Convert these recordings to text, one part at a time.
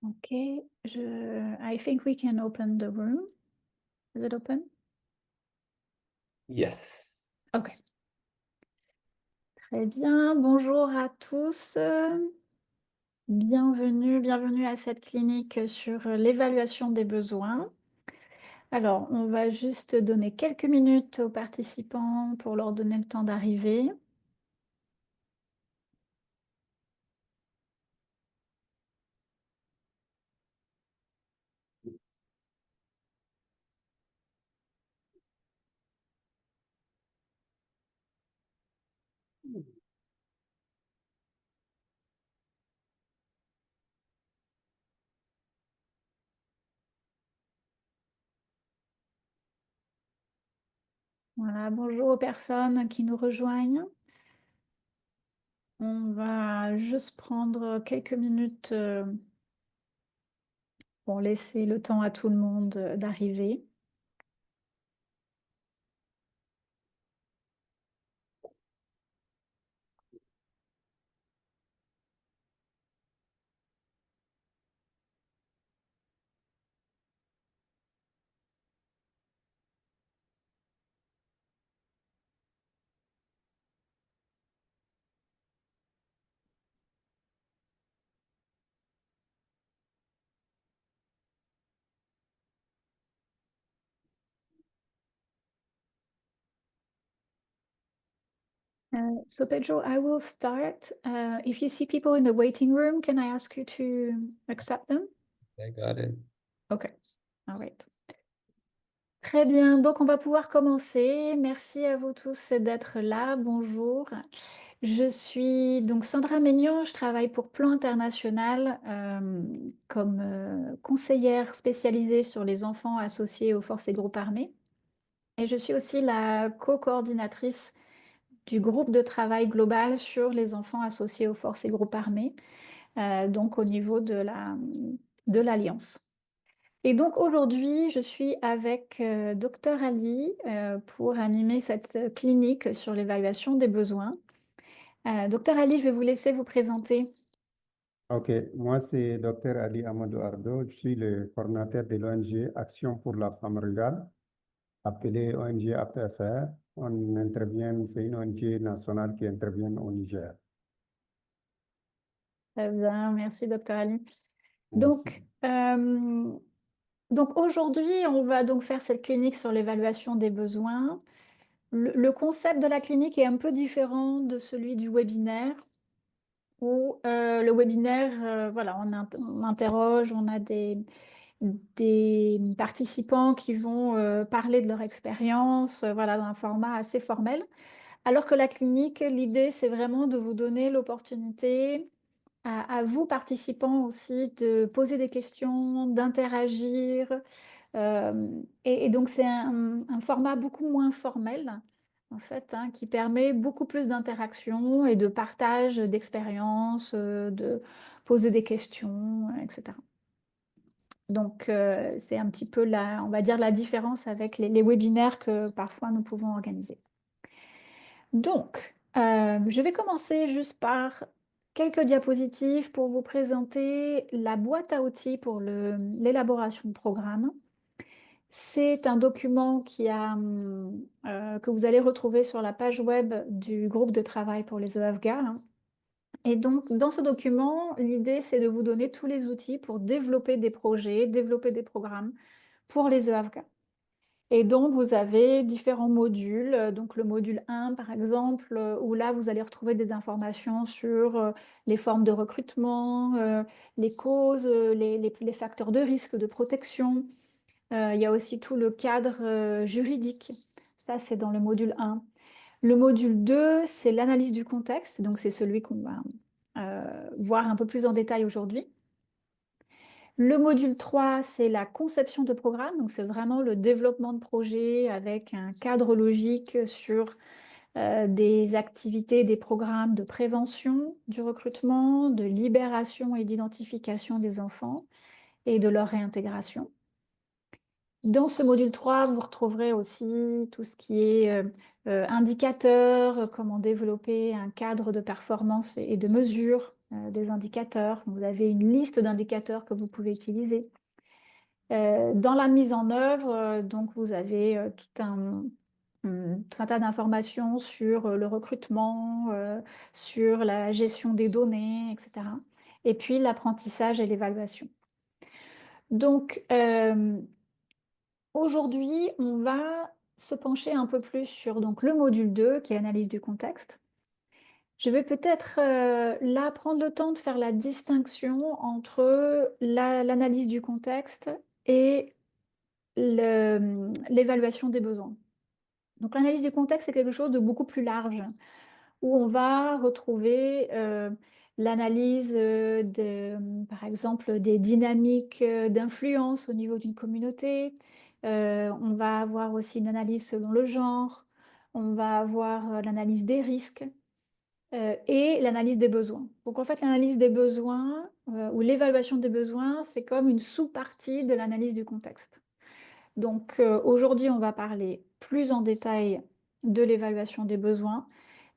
Okay, I think we can open the room. Is it open? Yes. Okay. Très bien. Bonjour à tous. Bienvenue à cette clinique sur l'évaluation des besoins. Alors, on va juste donner quelques minutes aux participants pour leur donner le temps d'arriver. Voilà, bonjour aux personnes qui nous rejoignent. On va juste prendre quelques minutes pour laisser le temps à tout le monde d'arriver. So Pedro, I will start. If you see people in the waiting room, can I ask you to accept them? I got it. Okay, all right. Très bien, donc on va pouvoir commencer. Merci à vous tous d'être là. Bonjour. Je suis donc Sandra Maignan, je travaille pour Plan International comme conseillère spécialisée sur les enfants associés aux forces et groupes armés. Et je suis aussi la co-coordinatrice du groupe de travail global sur les enfants associés aux forces et groupes armés, donc au niveau de l'Alliance. Et donc aujourd'hui, je suis avec Dr Ali pour animer cette clinique sur l'évaluation des besoins. Dr Ali, je vais vous laisser vous présenter. Ok, moi c'est Dr Ali Amadou Ardo, je suis le coordinateur de l'ONG Action pour la femme rurale, appelée ONG APFR. On intervient, c'est une ONG nationale qui intervient au Niger. Très bien, merci Dr Ali. Merci. Donc aujourd'hui, on va donc faire cette clinique sur l'évaluation des besoins. Le concept de la clinique est un peu différent de celui du webinaire, où le webinaire, voilà, on interroge, on a des participants qui vont parler de leur expérience, voilà, dans un format assez formel. Alors que la clinique, l'idée, c'est vraiment de vous donner l'opportunité à vous, participants aussi, de poser des questions, d'interagir. Et donc, c'est un format beaucoup moins formel, en fait, hein, qui permet beaucoup plus d'interaction et de partage d'expériences, de poser des questions, etc. Donc, c'est un petit peu on va dire, la différence avec les webinaires que parfois nous pouvons organiser. Donc, je vais commencer juste par quelques diapositives pour vous présenter la boîte à outils pour l'élaboration de programme. C'est un document que vous allez retrouver sur la page web du groupe de travail pour les EAFGA, hein. Et donc, dans ce document, l'idée, c'est de vous donner tous les outils pour développer des projets, développer des programmes pour les EAFGA. Et donc, vous avez différents modules. Donc, le module 1, par exemple, où là, vous allez retrouver des informations sur les formes de recrutement, les causes, les facteurs de risque, de protection. Il y a aussi tout le cadre juridique. Ça, c'est dans le module 1. Le module 2, c'est l'analyse du contexte. Donc, c'est celui qu'on va voir un peu plus en détail aujourd'hui. Le module 3, c'est la conception de programme. Donc, c'est vraiment le développement de projet avec un cadre logique sur des activités, des programmes de prévention du recrutement, de libération et d'identification des enfants et de leur réintégration. Dans ce module 3, vous retrouverez aussi tout ce qui est indicateurs, comment développer un cadre de performance et de mesure des indicateurs. Vous avez une liste d'indicateurs que vous pouvez utiliser. Dans la mise en œuvre, donc vous avez tout un tas d'informations sur le recrutement, sur la gestion des données, etc. Et puis l'apprentissage et l'évaluation. Donc aujourd'hui, on va se pencher un peu plus sur donc, le module 2, qui est analyse du contexte. Je vais peut-être là prendre le temps de faire la distinction entre l'analyse du contexte et l'évaluation des besoins. Donc l'analyse du contexte, c'est quelque chose de beaucoup plus large, où on va retrouver l'analyse par exemple, des dynamiques d'influence au niveau d'une communauté. On va avoir aussi une analyse selon le genre. On va avoir l'analyse des risques et l'analyse des besoins. Donc en fait, l'analyse des besoins ou l'évaluation des besoins, c'est comme une sous-partie de l'analyse du contexte. Donc aujourd'hui, on va parler plus en détail de l'évaluation des besoins.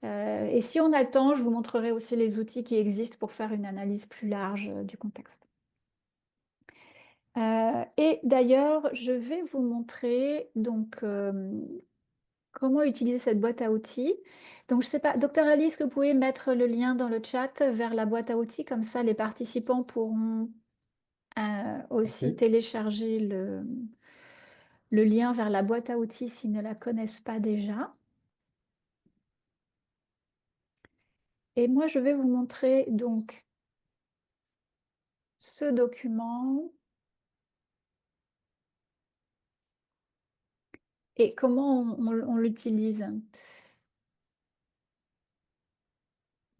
Et si on a le temps, je vous montrerai aussi les outils qui existent pour faire une analyse plus large du contexte. Et d'ailleurs, je vais vous montrer donc, comment utiliser cette boîte à outils. Donc, je ne sais pas, Docteur Ali, est-ce que vous pouvez mettre le lien dans le chat vers la boîte à outils? Comme ça, les participants pourront aussi OK. télécharger le lien vers la boîte à outils s'ils ne la connaissent pas déjà. Et moi, je vais vous montrer donc ce document et comment on l'utilise.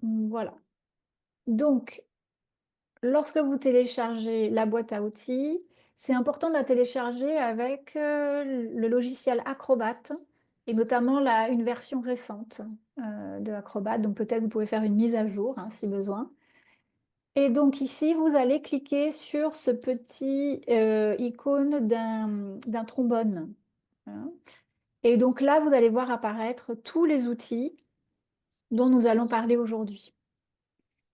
Voilà. Donc, lorsque vous téléchargez la boîte à outils, c'est important de la télécharger avec le logiciel Acrobat et notamment une version récente de Acrobat. Donc peut-être vous pouvez faire une mise à jour hein, si besoin. Et donc ici, vous allez cliquer sur ce petit icône d'un trombone. Hein. Et donc là, vous allez voir apparaître tous les outils dont nous allons parler aujourd'hui.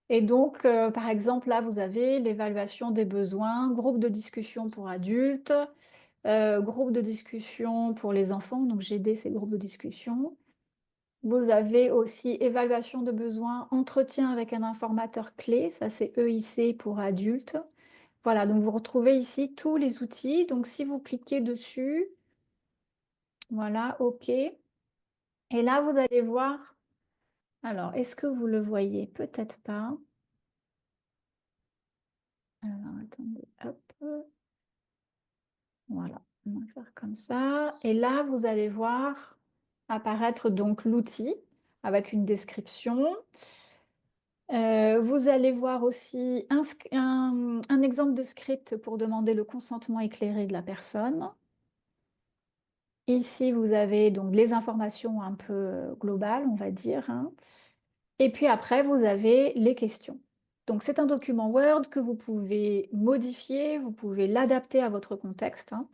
Et donc, par exemple, là, vous avez l'évaluation des besoins, groupe de discussion pour adultes, groupe de discussion pour les enfants, donc GD, c'est groupe de discussion. Vous avez aussi évaluation de besoins, entretien avec un informateur clé, ça c'est EIC pour adultes. Voilà, donc vous retrouvez ici tous les outils. Donc si vous cliquez dessus, voilà, OK. Et là, vous allez voir, alors, est-ce que vous le voyez? Peut-être pas. Alors, attendez, hop. Voilà, on va faire comme ça. Et là, vous allez voir apparaître donc l'outil avec une description. Vous allez voir aussi un exemple de script pour demander le consentement éclairé de la personne. Ici, vous avez donc les informations un peu globales, on va dire. Hein. Et puis après, vous avez les questions. Donc, c'est un document Word que vous pouvez modifier, vous pouvez l'adapter à votre contexte. Hein.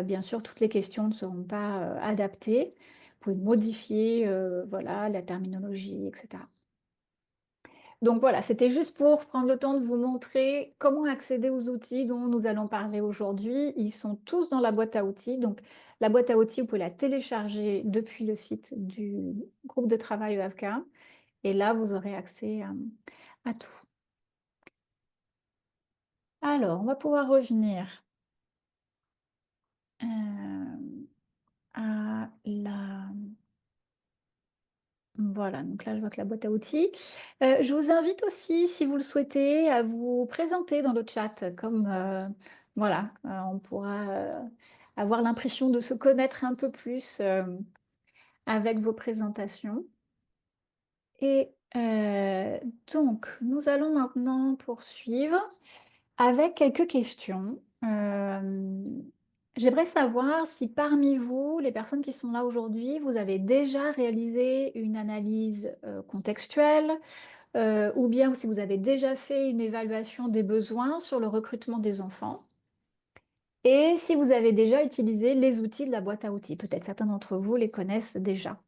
Bien sûr, toutes les questions ne seront pas adaptées. Vous pouvez modifier voilà, la terminologie, etc. Donc voilà, c'était juste pour prendre le temps de vous montrer comment accéder aux outils dont nous allons parler aujourd'hui. Ils sont tous dans la boîte à outils. Donc la boîte à outils, vous pouvez la télécharger depuis le site du groupe de travail EAFK. Et là, vous aurez accès à tout. Alors, on va pouvoir revenir à la... Voilà, donc là, je vois que la boîte à outils. Je vous invite aussi, si vous le souhaitez, à vous présenter dans le chat, comme voilà, on pourra avoir l'impression de se connaître un peu plus avec vos présentations. Et donc, nous allons maintenant poursuivre avec quelques questions. J'aimerais savoir si parmi vous, les personnes qui sont là aujourd'hui, vous avez déjà réalisé une analyse contextuelle ou bien si vous avez déjà fait une évaluation des besoins sur le recrutement des enfants et si vous avez déjà utilisé les outils de la boîte à outils. Peut-être certains d'entre vous les connaissent déjà.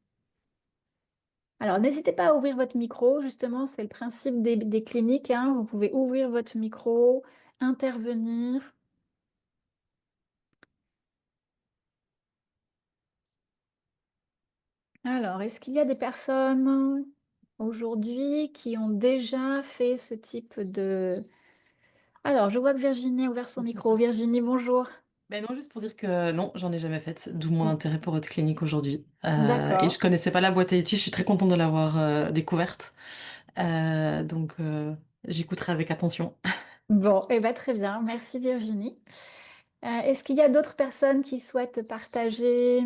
Alors, n'hésitez pas à ouvrir votre micro. Justement, c'est le principe des cliniques, hein. Vous pouvez ouvrir votre micro, intervenir. Alors, est-ce qu'il y a des personnes aujourd'hui qui ont déjà fait ce type de... Alors, je vois que Virginie a ouvert son micro. Virginie, bonjour. Ben non, juste pour dire que non, j'en ai jamais faite, d'où mon intérêt pour votre clinique aujourd'hui. Et je D'accord. connaissais pas la boîte à outils, je suis très contente de l'avoir découverte. Donc j'écouterai avec attention. Bon, eh ben, très bien. Merci Virginie. Est-ce qu'il y a d'autres personnes qui souhaitent partager,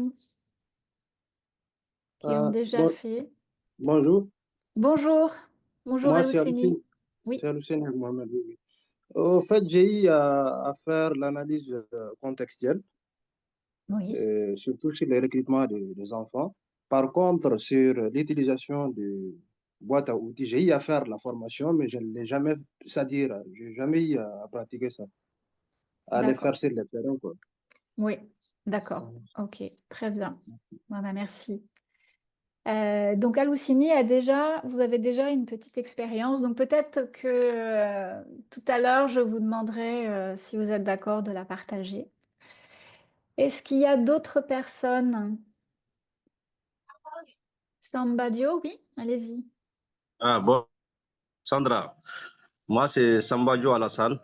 qui ont Ah, déjà fait? bonjour, Bonjour. Bonjour moi Aloucini. C'est Oui. Lucien Mohamed. Oui, oui. Au fait, j'ai eu à faire l'analyse contextuelle, Oui. surtout sur le recrutement des enfants. Par contre, sur l'utilisation de boîtes à outils, j'ai eu à faire la formation, mais je ne l'ai jamais, c'est-à-dire, j'ai jamais eu à pratiquer ça, à le D'accord. faire sur le terrain, quoi. Oui. D'accord. Ok. Très bien. Voilà, merci. Donc Aloucini vous avez déjà une petite expérience. Donc peut-être que tout à l'heure, je vous demanderai si vous êtes d'accord de la partager. Est-ce qu'il y a d'autres personnes? Sambadio, oui, allez-y. Ah bon, Sandra, moi c'est Sambadio Alassane.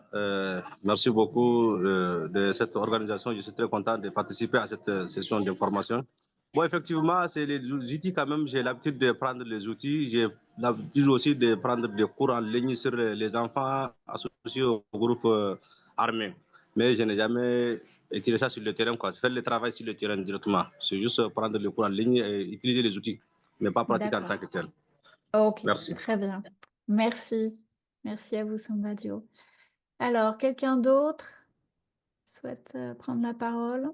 Merci beaucoup de cette organisation. Je suis très content de participer à cette session d'information. Bon, effectivement, c'est les outils quand même. J'ai l'habitude de prendre les outils. J'ai l'habitude aussi de prendre des cours en ligne sur les enfants associés au groupe armé. Mais je n'ai jamais utilisé ça sur le terrain, quoi. C'est faire le travail sur le terrain directement. C'est juste prendre les cours en ligne et utiliser les outils, mais pas pratiquer en D'accord. tant que tel. Ok, Merci. très bien. Merci. Merci à vous, Sambadio. Alors, quelqu'un d'autre souhaite prendre la parole?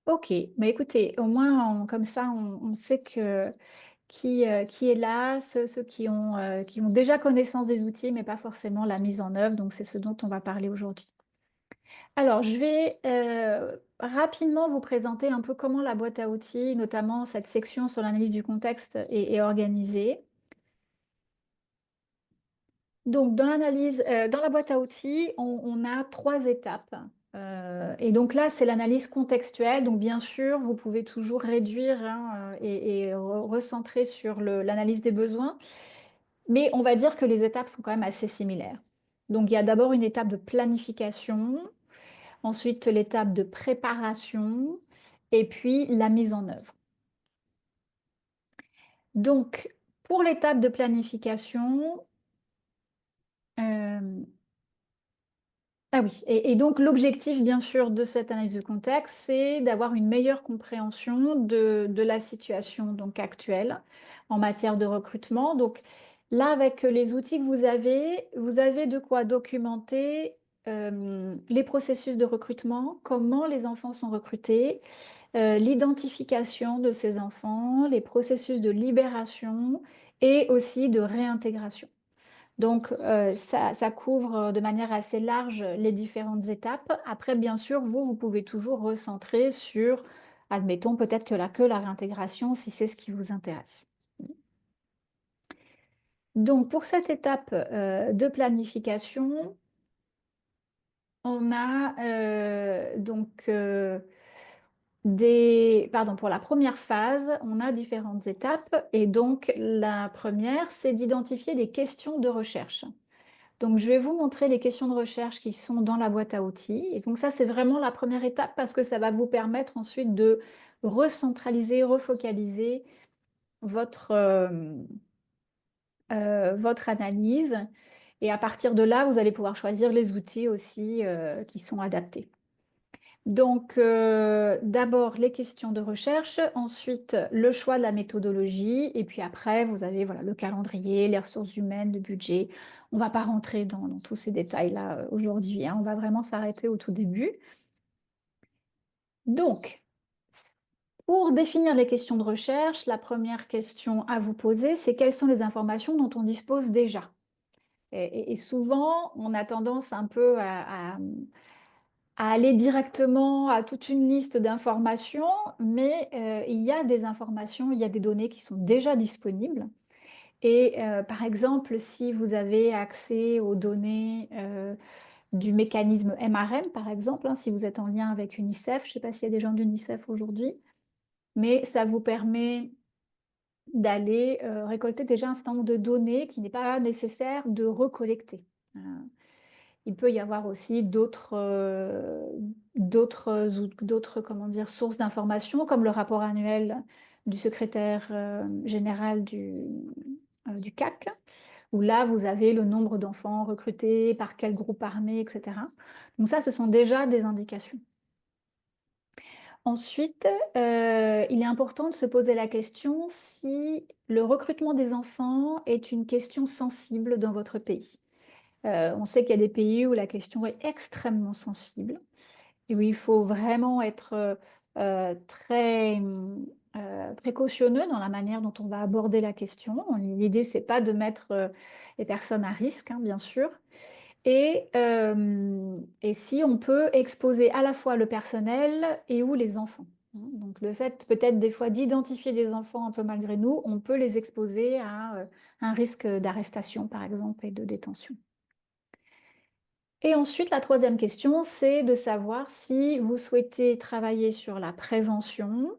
Ok, bah écoutez, au moins comme ça, on sait que qui est là, ceux qui ont déjà connaissance des outils, mais pas forcément la mise en œuvre. Donc, c'est ce dont on va parler aujourd'hui. Alors, je vais rapidement vous présenter un peu comment la boîte à outils, notamment cette section sur l'analyse du contexte, est organisée. Donc, dans la boîte à outils, on a trois étapes. Et donc là, c'est l'analyse contextuelle. Donc, bien sûr, vous pouvez toujours réduire hein, et recentrer sur l'analyse des besoins. Mais on va dire que les étapes sont quand même assez similaires. Donc, il y a d'abord une étape de planification, ensuite l'étape de préparation, et puis la mise en œuvre. Donc, pour l'étape de planification, euh, ah oui, et donc l'objectif, bien sûr, de cette analyse de contexte, c'est d'avoir une meilleure compréhension de la situation donc, actuelle en matière de recrutement. Donc là, avec les outils que vous avez de quoi documenter les processus de recrutement, comment les enfants sont recrutés, l'identification de ces enfants, les processus de libération et aussi de réintégration. Donc, ça couvre de manière assez large les différentes étapes. Après, bien sûr, vous pouvez toujours recentrer sur, admettons, peut-être que la réintégration, si c'est ce qui vous intéresse. Donc, pour cette étape de planification, on a pardon, pour la première phase, on a différentes étapes. Et donc, la première, c'est d'identifier des questions de recherche. Donc, je vais vous montrer les questions de recherche qui sont dans la boîte à outils. Et donc, ça, c'est vraiment la première étape parce que ça va vous permettre ensuite de recentraliser, refocaliser votre, votre analyse. Et à partir de là, vous allez pouvoir choisir les outils aussi qui sont adaptés. Donc, d'abord les questions de recherche, ensuite le choix de la méthodologie, et puis après, vous avez voilà, le calendrier, les ressources humaines, le budget. On ne va pas rentrer dans tous ces détails-là aujourd'hui, hein. On va vraiment s'arrêter au tout début. Donc, pour définir les questions de recherche, la première question à vous poser, c'est quelles sont les informations dont on dispose déjà? Et souvent, on a tendance un peu aller directement à toute une liste d'informations, mais il y a des informations, il y a des données qui sont déjà disponibles. Et par exemple, si vous avez accès aux données du mécanisme MRM, par exemple, hein, si vous êtes en lien avec UNICEF, je ne sais pas s'il y a des gens d'UNICEF aujourd'hui, mais ça vous permet d'aller récolter déjà un certain nombre de données qu'il n'est pas nécessaire de recollecter. Il peut y avoir aussi d'autres comment dire, sources d'informations, comme le rapport annuel du secrétaire général du CAC, où là, vous avez le nombre d'enfants recrutés, par quel groupe armé, etc. Donc ça, ce sont déjà des indications. Ensuite, il est important de se poser la question si le recrutement des enfants est une question sensible dans votre pays. On sait qu'il y a des pays où la question est extrêmement sensible et où il faut vraiment être très précautionneux dans la manière dont on va aborder la question. L'idée, c'est pas de mettre les personnes à risque, hein, bien sûr. Et si on peut exposer à la fois le personnel et ou les enfants. Donc le fait peut-être des fois d'identifier des enfants un peu malgré nous, on peut les exposer à un risque d'arrestation par exemple et de détention. Et ensuite, la troisième question, c'est de savoir si vous souhaitez travailler sur la prévention,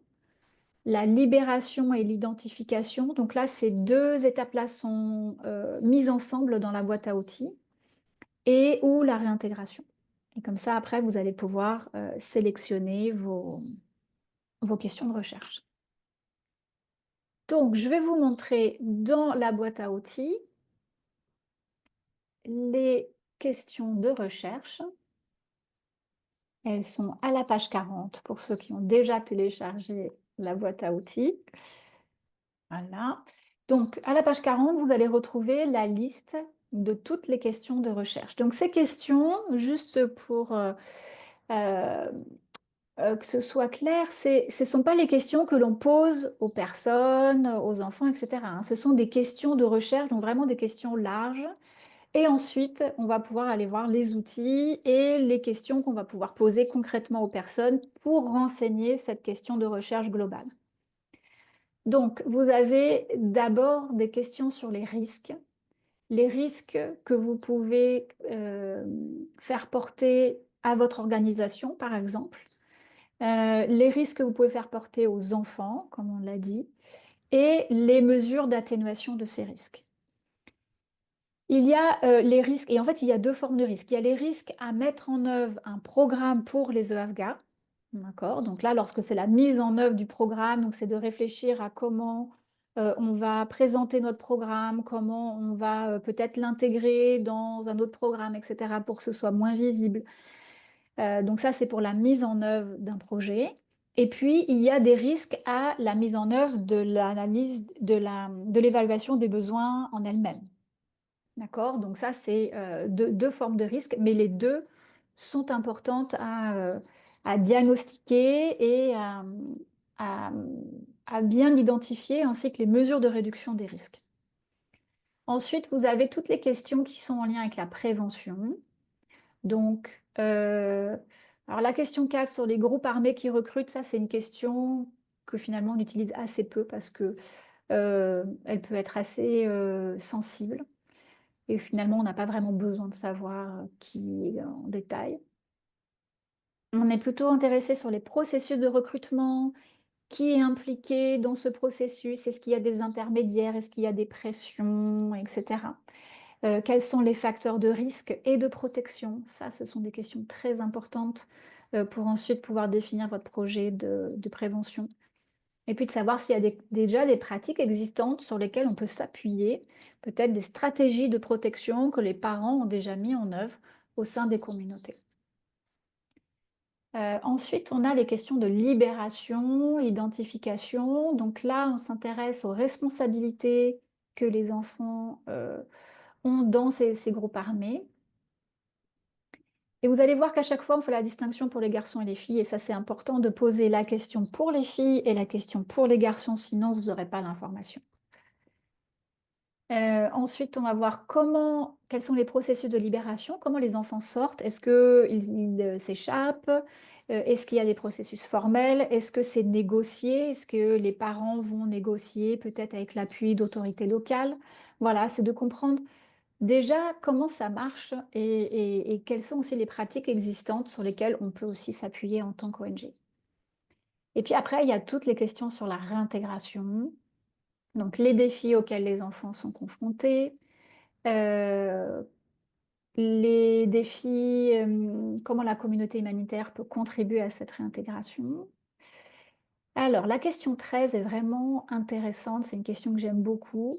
la libération et l'identification. Donc là, ces deux étapes-là sont mises ensemble dans la boîte à outils et ou la réintégration. Et comme ça, après, vous allez pouvoir sélectionner vos questions de recherche. Donc, je vais vous montrer dans la boîte à outils les questions de recherche. Elles sont à la page 40 pour ceux qui ont déjà téléchargé la boîte à outils. Voilà. Donc, à la page 40, vous allez retrouver la liste de toutes les questions de recherche. Donc, ces questions, juste pour que ce soit clair, ce ne sont pas les questions que l'on pose aux personnes, aux enfants, etc., hein. Ce sont des questions de recherche, donc vraiment des questions larges. Et ensuite, on va pouvoir aller voir les outils et les questions qu'on va pouvoir poser concrètement aux personnes pour renseigner cette question de recherche globale. Donc, vous avez d'abord des questions sur les risques que vous pouvez faire porter à votre organisation, par exemple, les risques que vous pouvez faire porter aux enfants, comme on l'a dit, et les mesures d'atténuation de ces risques. Il y a les risques, et en fait, il y a deux formes de risques. Il y a les risques à mettre en œuvre un programme pour les EAFGA. D'accord? Donc là, lorsque c'est la mise en œuvre du programme, donc c'est de réfléchir à comment on va présenter notre programme, comment on va peut-être l'intégrer dans un autre programme, etc., pour que ce soit moins visible. Donc ça, c'est pour la mise en œuvre d'un projet. Et puis, il y a des risques à la mise en œuvre de l'analyse, de l'évaluation des besoins en elle-même. D'accord? Donc ça, c'est deux formes de risques, mais les deux sont importantes à diagnostiquer et à bien identifier, ainsi que les mesures de réduction des risques. Ensuite, vous avez toutes les questions qui sont en lien avec la prévention. Donc, alors la question 4 sur les groupes armés qui recrutent, ça c'est une question que finalement on utilise assez peu parce que elle peut être assez sensible. Et finalement, on n'a pas vraiment besoin de savoir qui en détail. On est plutôt intéressé sur les processus de recrutement, qui est impliqué dans ce processus, est-ce qu'il y a des intermédiaires, est-ce qu'il y a des pressions, etc. Quels sont les facteurs de risque et de protection? Ça, ce sont des questions très importantes pour ensuite pouvoir définir votre projet de prévention. Et puis de savoir s'il y a déjà des pratiques existantes sur lesquelles on peut s'appuyer, peut-être des stratégies de protection que les parents ont déjà mis en œuvre au sein des communautés. Ensuite, on a les questions de libération, identification. Donc là, on s'intéresse aux responsabilités que les enfants ont dans ces groupes armés. Et vous allez voir qu'à chaque fois, on fait la distinction pour les garçons et les filles. Et ça, c'est important de poser la question pour les filles et la question pour les garçons, sinon vous n'aurez pas l'information. Ensuite, on va voir quels sont les processus de libération, comment les enfants sortent. Est-ce qu'ils s'échappent? Est-ce qu'il y a des processus formels? Est-ce que c'est négocié? Est-ce que les parents vont négocier peut-être avec l'appui d'autorités locales? Voilà, c'est de comprendre déjà comment ça marche et quelles sont aussi les pratiques existantes sur lesquelles on peut aussi s'appuyer en tant qu'ONG. Et puis après, il y a toutes les questions sur la réintégration, donc les défis auxquels les enfants sont confrontés, euh, les défis, comment la communauté humanitaire peut contribuer à cette réintégration. Alors, la question 13 est vraiment intéressante, c'est une question que j'aime beaucoup.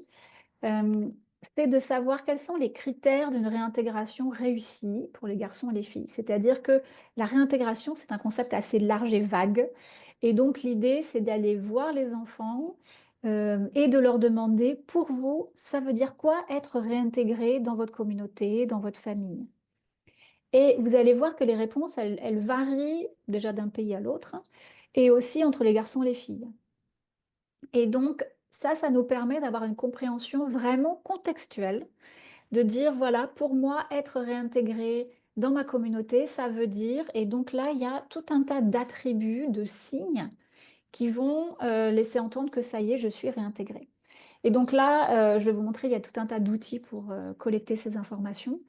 Euh, c'est de savoir quels sont les critères d'une réintégration réussie pour les garçons et les filles. C'est-à-dire que la réintégration, c'est un concept assez large et vague. Et donc l'idée, c'est d'aller voir les enfants et de leur demander, pour vous, ça veut dire quoi être réintégré dans votre communauté, dans votre famille? Et vous allez voir que les réponses, elles varient déjà d'un pays à l'autre et aussi entre les garçons et les filles. Et donc, ça nous permet d'avoir une compréhension vraiment contextuelle, de dire, voilà, pour moi, être réintégré dans ma communauté, ça veut dire, et donc là, il y a tout un tas d'attributs, de signes qui vont laisser entendre que ça y est, je suis réintégré. Et donc là, je vais vous montrer, il y a tout un tas d'outils pour collecter ces informations.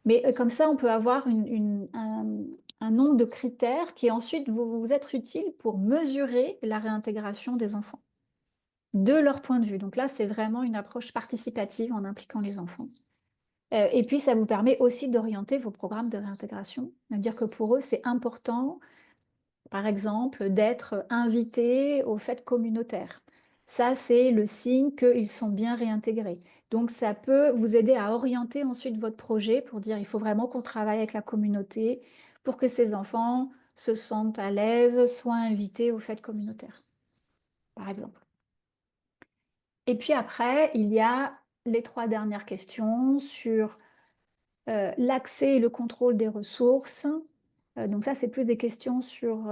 Mais comme ça, on peut avoir un nombre de critères qui ensuite vont vous être utiles pour mesurer la réintégration des enfants de leur point de vue. Donc là, c'est vraiment une approche participative en impliquant les enfants. Et puis, ça vous permet aussi d'orienter vos programmes de réintégration. C'est-à-dire que pour eux, c'est important, par exemple, d'être invités aux fêtes communautaires. Ça, c'est le signe qu'ils sont bien réintégrés. Donc, ça peut vous aider à orienter ensuite votre projet pour dire, il faut vraiment qu'on travaille avec la communauté pour que ces enfants se sentent à l'aise, soient invités aux fêtes communautaires, par exemple. Et puis après, il y a les 3 dernières questions sur l'accès et le contrôle des ressources. Donc ça, c'est plus des questions sur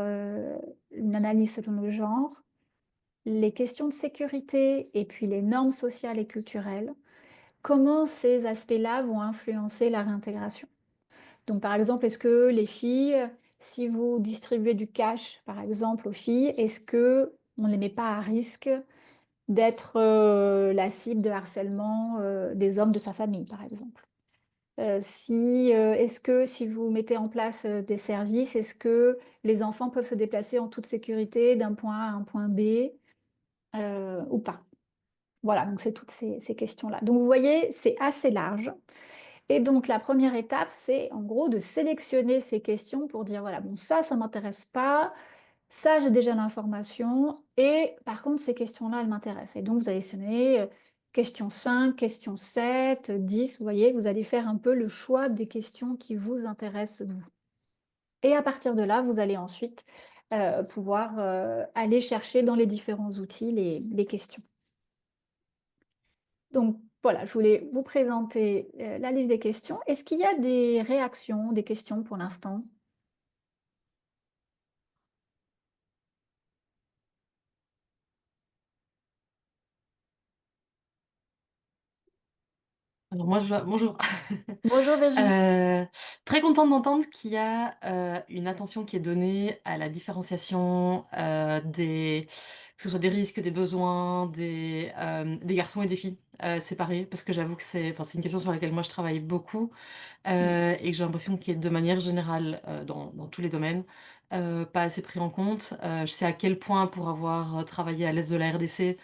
une analyse selon le genre, les questions de sécurité et puis les normes sociales et culturelles. Comment ces aspects-là vont influencer la réintégration? Donc par exemple, est-ce que les filles, si vous distribuez du cash, par exemple, aux filles, est-ce que on ne les met pas à risque d'être la cible de harcèlement des hommes de sa famille, par exemple. Est-ce que si vous mettez en place des services, est-ce que les enfants peuvent se déplacer en toute sécurité d'un point A à un point B ou pas? Voilà, donc c'est toutes ces questions-là. Donc vous voyez, c'est assez large. Et donc la première étape, c'est en gros de sélectionner ces questions pour dire, voilà, bon, ça m'intéresse pas. Ça, j'ai déjà l'information. Et par contre, ces questions-là, elles m'intéressent. Et donc, vous allez sélectionner question 5, question 7, 10. Vous voyez, vous allez faire un peu le choix des questions qui vous intéressent, vous. Et à partir de là, vous allez ensuite pouvoir aller chercher dans les différents outils les questions. Donc, voilà, je voulais vous présenter la liste des questions. Est-ce qu'il y a des réactions, des questions pour l'instant? Alors bonjour. Bonjour Virginie. Très contente d'entendre qu'il y a une attention qui est donnée à la différenciation que ce soit des risques, des besoins, des garçons et des filles séparés, parce que j'avoue que c'est une question sur laquelle moi je travaille beaucoup et que j'ai l'impression qu'il est de manière générale dans tous les domaines pas assez pris en compte. Je sais à quel point pour avoir travaillé à l'est de la RDC,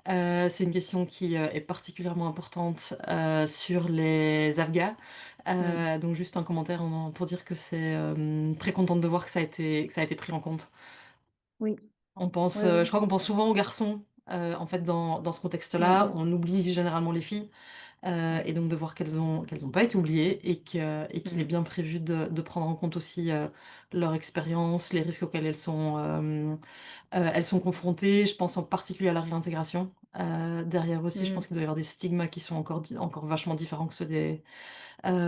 c'est une question qui est particulièrement importante sur les Afghans. Donc juste un commentaire pour dire que c'est très contente de voir que ça a été pris en compte. Oui, On pense, oui, oui. je crois qu'on pense souvent aux garçons. En fait, dans ce Oui. contexte-là, on oublie généralement les filles. Et donc de voir qu'elles ont pas été oubliées et qu'il est bien prévu de prendre en compte aussi leur expérience, les risques auxquels elles sont confrontées. Je pense en particulier à la réintégration. Derrière aussi, je pense qu'il doit y avoir des stigmas qui sont encore vachement différents que ceux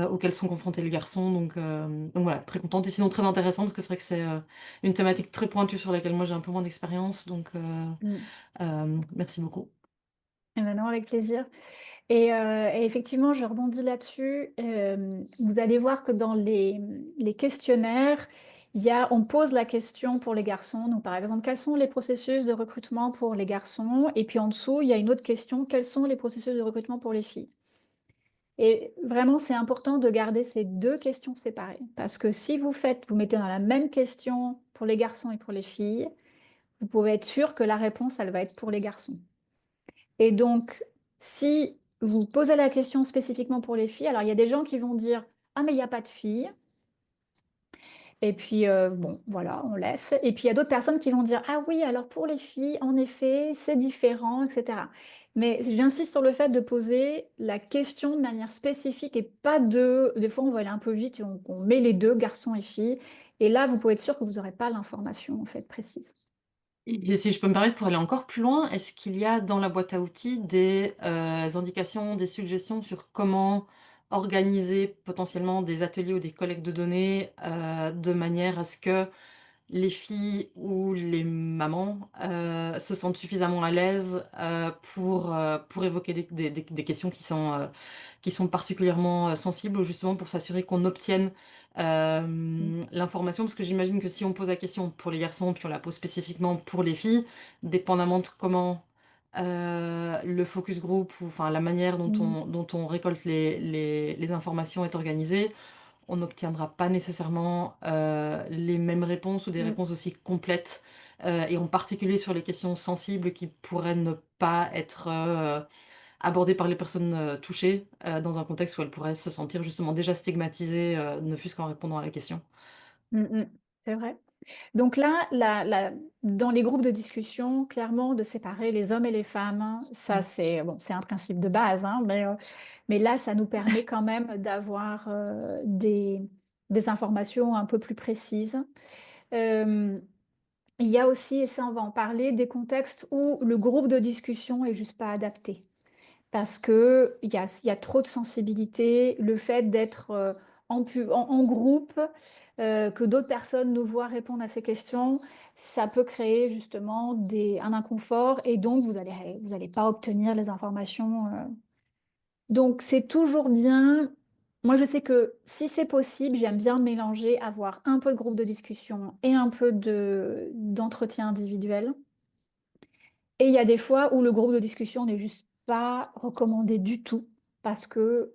auxquels sont confrontés les garçons. Donc voilà, très contente et sinon très intéressant parce que c'est vrai que c'est une thématique très pointue sur laquelle moi j'ai un peu moins d'expérience. Donc merci beaucoup. Et maintenant, avec plaisir. Et effectivement, je rebondis là-dessus. Vous allez voir que dans les questionnaires, on pose la question pour les garçons. Donc, par exemple, quels sont les processus de recrutement pour les garçons? Et puis en dessous, il y a une autre question, quels sont les processus de recrutement pour les filles? Et vraiment, c'est important de garder ces deux questions séparées. Parce que si vous mettez dans la même question pour les garçons et pour les filles, vous pouvez être sûr que la réponse, elle va être pour les garçons. Et donc, si vous posez la question spécifiquement pour les filles, alors il y a des gens qui vont dire, ah mais il n'y a pas de filles. Et puis, bon, voilà, on laisse. Et puis, il y a d'autres personnes qui vont dire, ah oui, alors pour les filles, en effet, c'est différent, etc. Mais j'insiste sur le fait de poser la question de manière spécifique et pas de... Des fois, on va aller un peu vite et on met les deux, garçons et filles. Et là, vous pouvez être sûr que vous n'aurez pas l'information, en fait, précise. Et si je peux me permettre, pour aller encore plus loin, est-ce qu'il y a dans la boîte à outils des indications, des suggestions sur comment organiser potentiellement des ateliers ou des collectes de données de manière à ce que les filles ou les mamans se sentent suffisamment à l'aise pour évoquer des questions qui sont particulièrement sensibles, ou justement pour s'assurer qu'on obtienne l'information, parce que j'imagine que si on pose la question pour les garçons, puis on la pose spécifiquement pour les filles, dépendamment de comment le focus group, ou enfin la manière dont on récolte les informations est organisée, on n'obtiendra pas nécessairement les mêmes réponses ou des Mm. réponses aussi complètes, et en particulier sur les questions sensibles qui pourraient ne pas être abordées par les personnes touchées, dans un contexte où elles pourraient se sentir justement déjà stigmatisées, ne fût-ce qu'en répondant à la question. Mm, mm. C'est vrai. Donc là, dans les groupes de discussion, clairement, de séparer les hommes et les femmes, hein, ça c'est bon, c'est un principe de base, hein, mais là, ça nous permet quand même d'avoir des informations un peu plus précises. Euh, il y a aussi, et ça on va en parler, des contextes où le groupe de discussion est juste pas adapté parce que il y a trop de sensibilité, le fait d'être en groupe, que d'autres personnes nous voient répondre à ces questions, ça peut créer justement un inconfort et donc vous allez pas obtenir les informations. Donc c'est toujours bien. Moi, je sais que si c'est possible, j'aime bien mélanger, avoir un peu de groupe de discussion et un peu d'entretien individuel. Et il y a des fois où le groupe de discussion n'est juste pas recommandé du tout parce que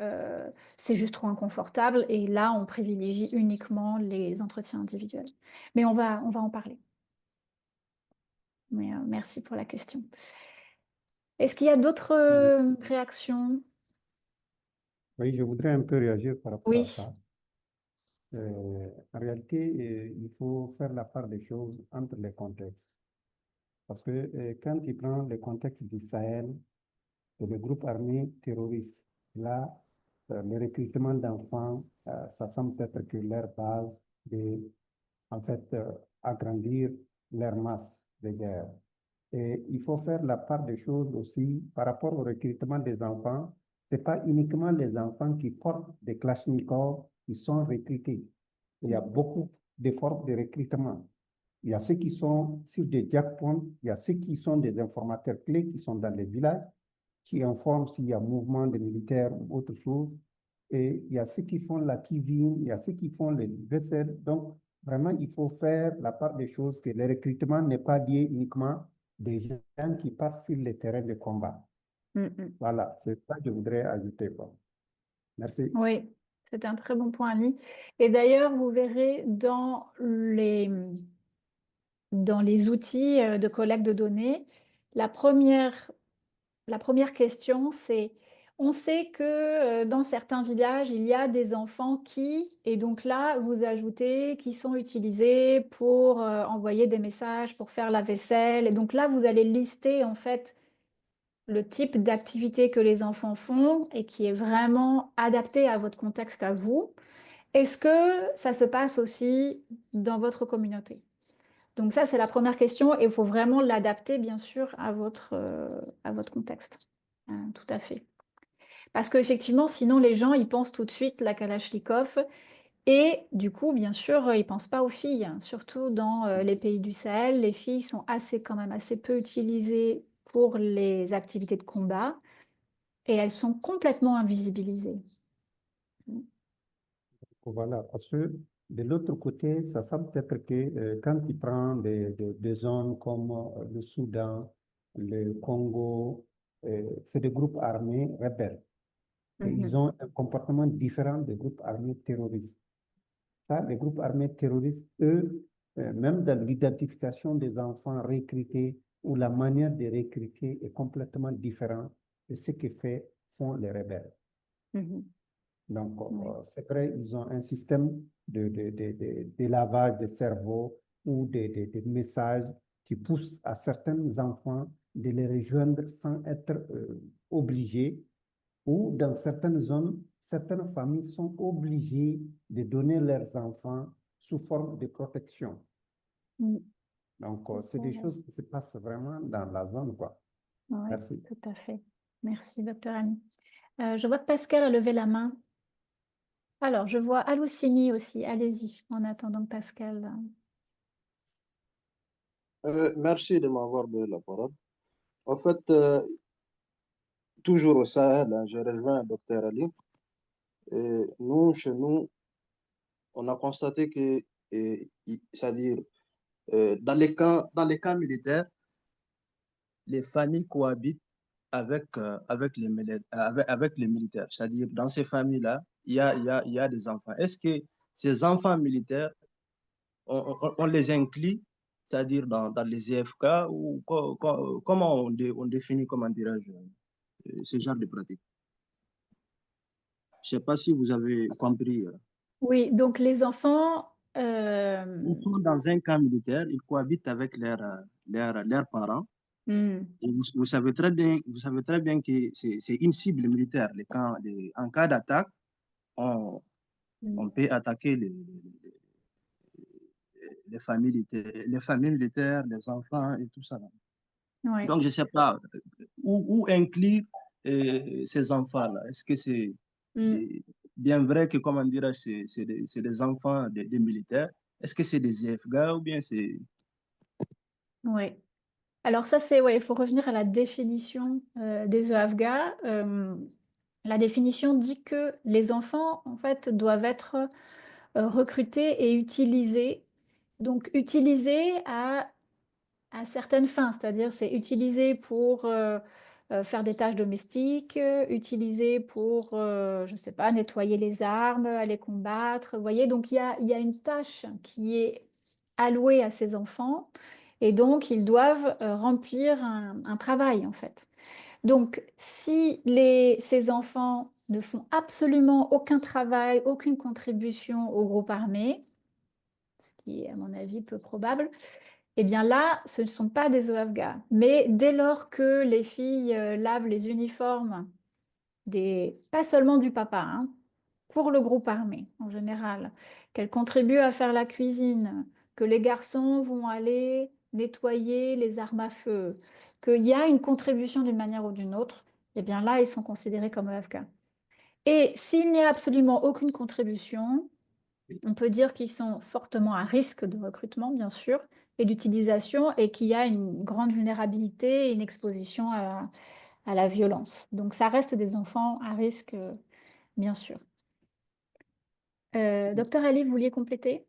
c'est juste trop inconfortable. Et là, on privilégie uniquement les entretiens individuels. Mais on va en parler. Mais merci pour la question. Est-ce qu'il y a d'autres réactions? Oui, je voudrais un peu réagir par rapport à Oui. ça. En réalité, il faut faire la part des choses entre les contextes. Parce que quand tu prends le contexte du Sahel, c'est le groupe armé terroriste. Là, le recrutement d'enfants, ça semble être que leur base de, en fait, agrandir leur masse de guerre. Et il faut faire la part des choses aussi par rapport au recrutement des enfants. Ce n'est pas uniquement les enfants qui portent des Kalachnikovs qui sont recrutés. Il y a beaucoup d'efforts de recrutement. Il y a ceux qui sont sur des jackpots, il y a ceux qui sont des informateurs clés qui sont dans les villages, qui informent s'il y a mouvement de militaires ou autre chose. Et il y a ceux qui font la cuisine, il y a ceux qui font les vaisselles. Donc, vraiment, il faut faire la part des choses que le recrutement n'est pas lié uniquement des gens qui partent sur les terrains de combat. Voilà, c'est ça que je voudrais ajouter, quoi. Merci. Oui, c'est un très bon point, Annie. Et d'ailleurs, vous verrez dans les outils de collecte de données, la première question, c'est, on sait que dans certains villages, il y a des enfants et donc là, vous ajoutez, qui sont utilisés pour envoyer des messages, pour faire la vaisselle. Et donc là, vous allez lister en fait le type d'activité que les enfants font et qui est vraiment adapté à votre contexte à vous. Est-ce que ça se passe aussi dans votre communauté? Donc ça, c'est la première question et il faut vraiment l'adapter, bien sûr, à votre contexte. Tout à fait. Parce qu'effectivement, sinon, les gens, ils pensent tout de suite la Kalachnikov et du coup, bien sûr, ils pensent pas aux filles. Surtout dans les pays du Sahel, les filles sont quand même assez peu utilisées pour les activités de combat. et elles sont complètement invisibilisées. Voilà, parce que de l'autre côté, ça semble être que quand tu prends des zones comme le Soudan, le Congo, c'est des groupes armés rebelles. Et ils ont un comportement différent des groupes armés terroristes. Ça, les groupes armés terroristes, eux, même dans l'identification des enfants recrutés ou la manière de recruter est complètement différente de ce que font les rebelles. Donc, c'est vrai, ils ont un système de lavage de cerveau ou des messages qui poussent à certains enfants de les rejoindre sans être obligés, ou dans certaines zones, certaines familles sont obligées de donner leurs enfants sous forme de protection. Donc, c'est des choses qui se passent vraiment dans la zone, quoi. Oui, Merci. tout à fait. Merci, docteur Ami. Je vois que Pascal a levé la main. Alors, je vois Aloucini aussi. Allez-y, en attendant que Pascal. Merci de m'avoir donné la parole. En fait, toujours au Sahel, hein, je rejoins le docteur Ali. Et nous, chez nous, on a constaté que, c'est-à-dire, dans les camps militaires, les familles cohabitent avec les militaires. C'est-à-dire, dans ces familles-là, il y a des enfants. Est-ce que ces enfants militaires, on les inclut, c'est-à-dire dans les EFK, ou comment on définit, comment dirais-je, ce genre de pratique? Je ne sais pas si vous avez compris. Oui, donc les enfants. Ils sont dans un camp militaire, ils cohabitent avec leurs parents. Et vous savez très bien que c'est une cible militaire. En cas d'attaque, on peut attaquer les familles militaires, les enfants et tout ça. Ouais. Donc, je ne sais pas où inclure ces enfants-là. Est-ce que c'est bien vrai que, comment dire, c'est des enfants des militaires? Est-ce que c'est des EFGA ou bien c'est... Oui. Alors ça, c'est, ouais, il faut revenir à la définition des EAFGA. La définition dit que les enfants, en fait, doivent être recrutés et utilisés. Donc, utilisés à certaines fins, c'est-à-dire c'est utilisé pour faire des tâches domestiques, utilisé pour, je ne sais pas, nettoyer les armes, aller combattre. Vous voyez, donc il y a une tâche qui est allouée à ces enfants et donc ils doivent remplir un travail en fait. Donc si ces enfants ne font absolument aucun travail, aucune contribution au groupe armé, ce qui est à mon avis peu probable, eh bien là, ce ne sont pas des OAFGA. Mais dès lors que les filles lavent les uniformes, pas seulement du papa, hein, pour le groupe armé en général, qu'elles contribuent à faire la cuisine, que les garçons vont aller nettoyer les armes à feu, qu'il y a une contribution d'une manière ou d'une autre, eh bien là, ils sont considérés comme OAFGA. Et s'il n'y a absolument aucune contribution, on peut dire qu'ils sont fortement à risque de recrutement, bien sûr, et d'utilisation, et qu'il y a une grande vulnérabilité et une exposition à la violence. Donc, ça reste des enfants à risque, bien sûr. Docteur Ali, vous vouliez compléter?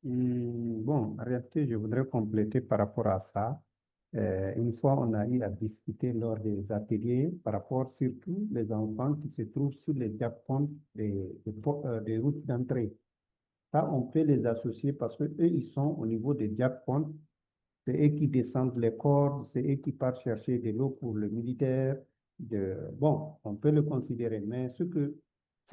Bon, en réalité, je voudrais compléter par rapport à ça. Une fois, on a eu à discuter lors des ateliers par rapport surtout les enfants qui se trouvent sur les checkpoints des routes d'entrée. Ça, on peut les associer parce que eux, ils sont au niveau des checkpoints. C'est eux qui descendent les cordes, c'est eux qui partent chercher de l'eau pour le militaire. Bon, on peut le considérer, mais ceux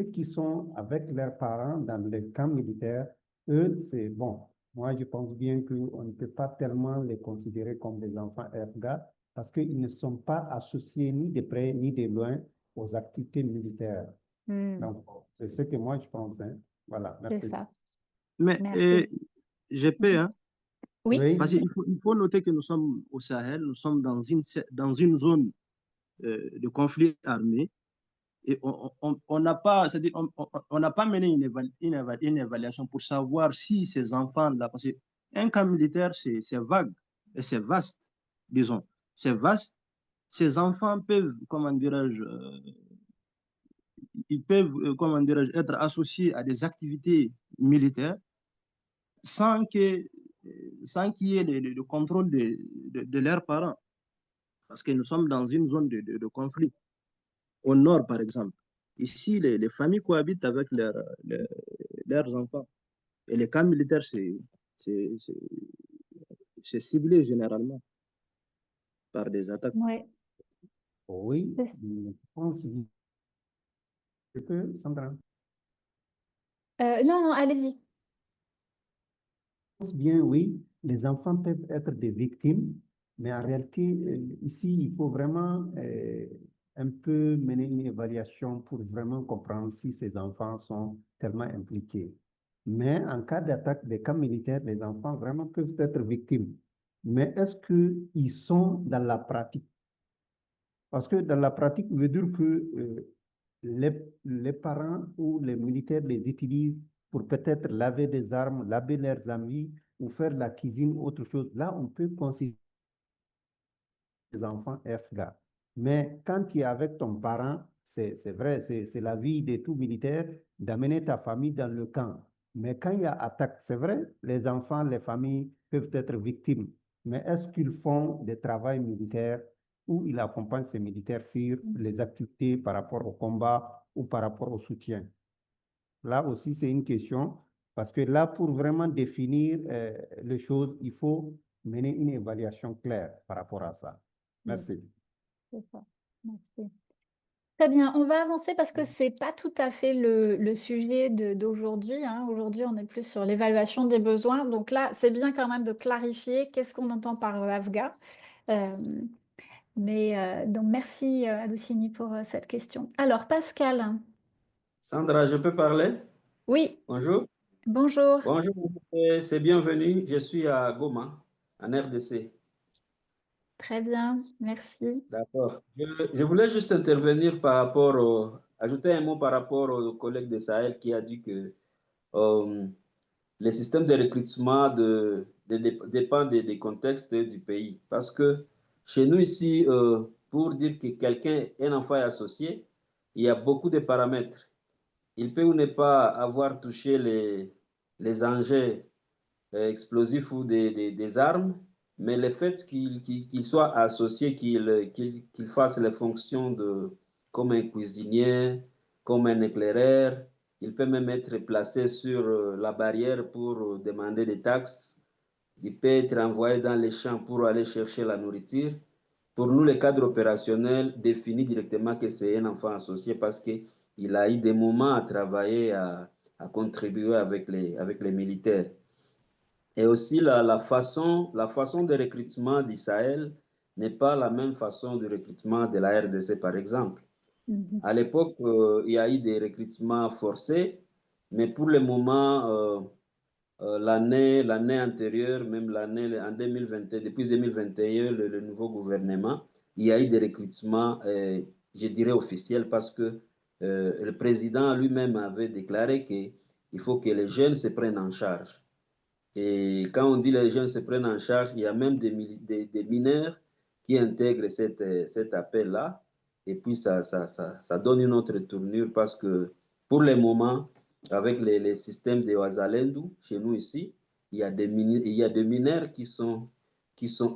qui sont avec leurs parents dans le camp militaire, eux, c'est bon. Moi, je pense bien qu'on ne peut pas tellement les considérer comme des enfants FGA parce qu'ils ne sont pas associés ni de près ni de loin aux activités militaires. Donc, c'est ce que moi, je pense. Hein. Voilà, C'est merci. ça. Mais Merci. GP, hein? Oui. Oui. Parce qu'il faut noter que nous sommes au Sahel, nous sommes dans une zone de conflit armé. Et on n'a pas, c'est-à-dire, on n'a pas mené une évaluation pour savoir si ces enfants-là, parce qu'un camp militaire, c'est vague et c'est vaste, disons, c'est vaste. ces enfants peuvent, comment dirais-je, ils peuvent, comment dirais-je, être associés à des activités militaires sans que, sans qu'il y ait le contrôle de leurs parents. Parce que nous sommes dans une zone de conflit. Au nord, par exemple. Ici, les familles cohabitent avec leurs enfants. Et les camps militaires, c'est ciblé généralement par des attaques. Ouais. Oui, C'est- je pense que, Sandra, non, non, allez-y. je pense bien, oui, les enfants peuvent être des victimes, mais en réalité, ici, il faut vraiment un peu mener une évaluation pour vraiment comprendre si ces enfants sont tellement impliqués. Mais en cas d'attaque des camps militaires, les enfants vraiment peuvent être victimes. Mais est-ce qu'ils sont dans la pratique? Parce que dans la pratique, veut dire que les parents ou les militaires les utilisent pour peut-être laver des armes, laver leurs amis ou faire la cuisine ou autre chose. Là, on peut considérer les enfants FGA. Mais quand tu es avec ton parent, c'est vrai, c'est la vie de tout militaire d'amener ta famille dans le camp. Mais quand il y a attaque, c'est vrai, les enfants, les familles peuvent être victimes. Mais est-ce qu'ils font des travaux militaires ou ils accompagnent ces militaires sur les activités par rapport au combat ou par rapport au soutien? Là aussi, c'est une question parce que là, pour vraiment définir les choses, il faut mener une évaluation claire par rapport à ça. Merci. C'est ça. Merci. Très bien, on va avancer parce que c'est pas tout à fait le sujet d'aujourd'hui, hein. Aujourd'hui, on est plus sur l'évaluation des besoins. Donc là, c'est bien quand même de clarifier qu'est-ce qu'on entend par AVGA. Euh, donc merci Lucini pour cette question. Alors Pascal, Sandra, je peux parler? oui, Bonjour. bonjour. Bonjour, c'est bienvenu. Je suis à Goma, en RDC. Très bien, merci. D'accord. Je voulais juste intervenir par rapport ajouter un mot par rapport au collègue de Sahel qui a dit que euh, les systèmes de recrutement dépendent des contextes du pays. Parce que chez nous ici, pour dire que quelqu'un, un enfant est associé, il y a beaucoup de paramètres. Il peut ou ne pas avoir touché les engins explosifs ou des armes, mais le fait qu'il soit associé, qu'il fasse les fonctions comme un cuisinier, comme un éclaireur, il peut même être placé sur la barrière pour demander des taxes. Il peut être envoyé dans les champs pour aller chercher la nourriture. Pour nous, le cadre opérationnel définit directement que c'est un enfant associé parce qu'il a eu des moments à travailler, à contribuer avec les militaires. Et aussi, la façon de recrutement d'Israël n'est pas la même façon de recrutement de la RDC, par exemple. Mhm. À l'époque, il y a eu des recrutements forcés, mais pour le moment, l'année antérieure, même l'année en 2021, depuis 2021, le nouveau gouvernement, il y a eu des recrutements, je dirais officiels, parce que le président lui-même avait déclaré qu'il faut que les jeunes se prennent en charge. Et quand on dit les jeunes se prennent en charge, il y a même des mineurs qui intègrent cet appel-là. Et puis, ça donne une autre tournure parce que pour le moment, avec les systèmes de Ouazalendou, chez nous ici, il y a des mineurs qui sont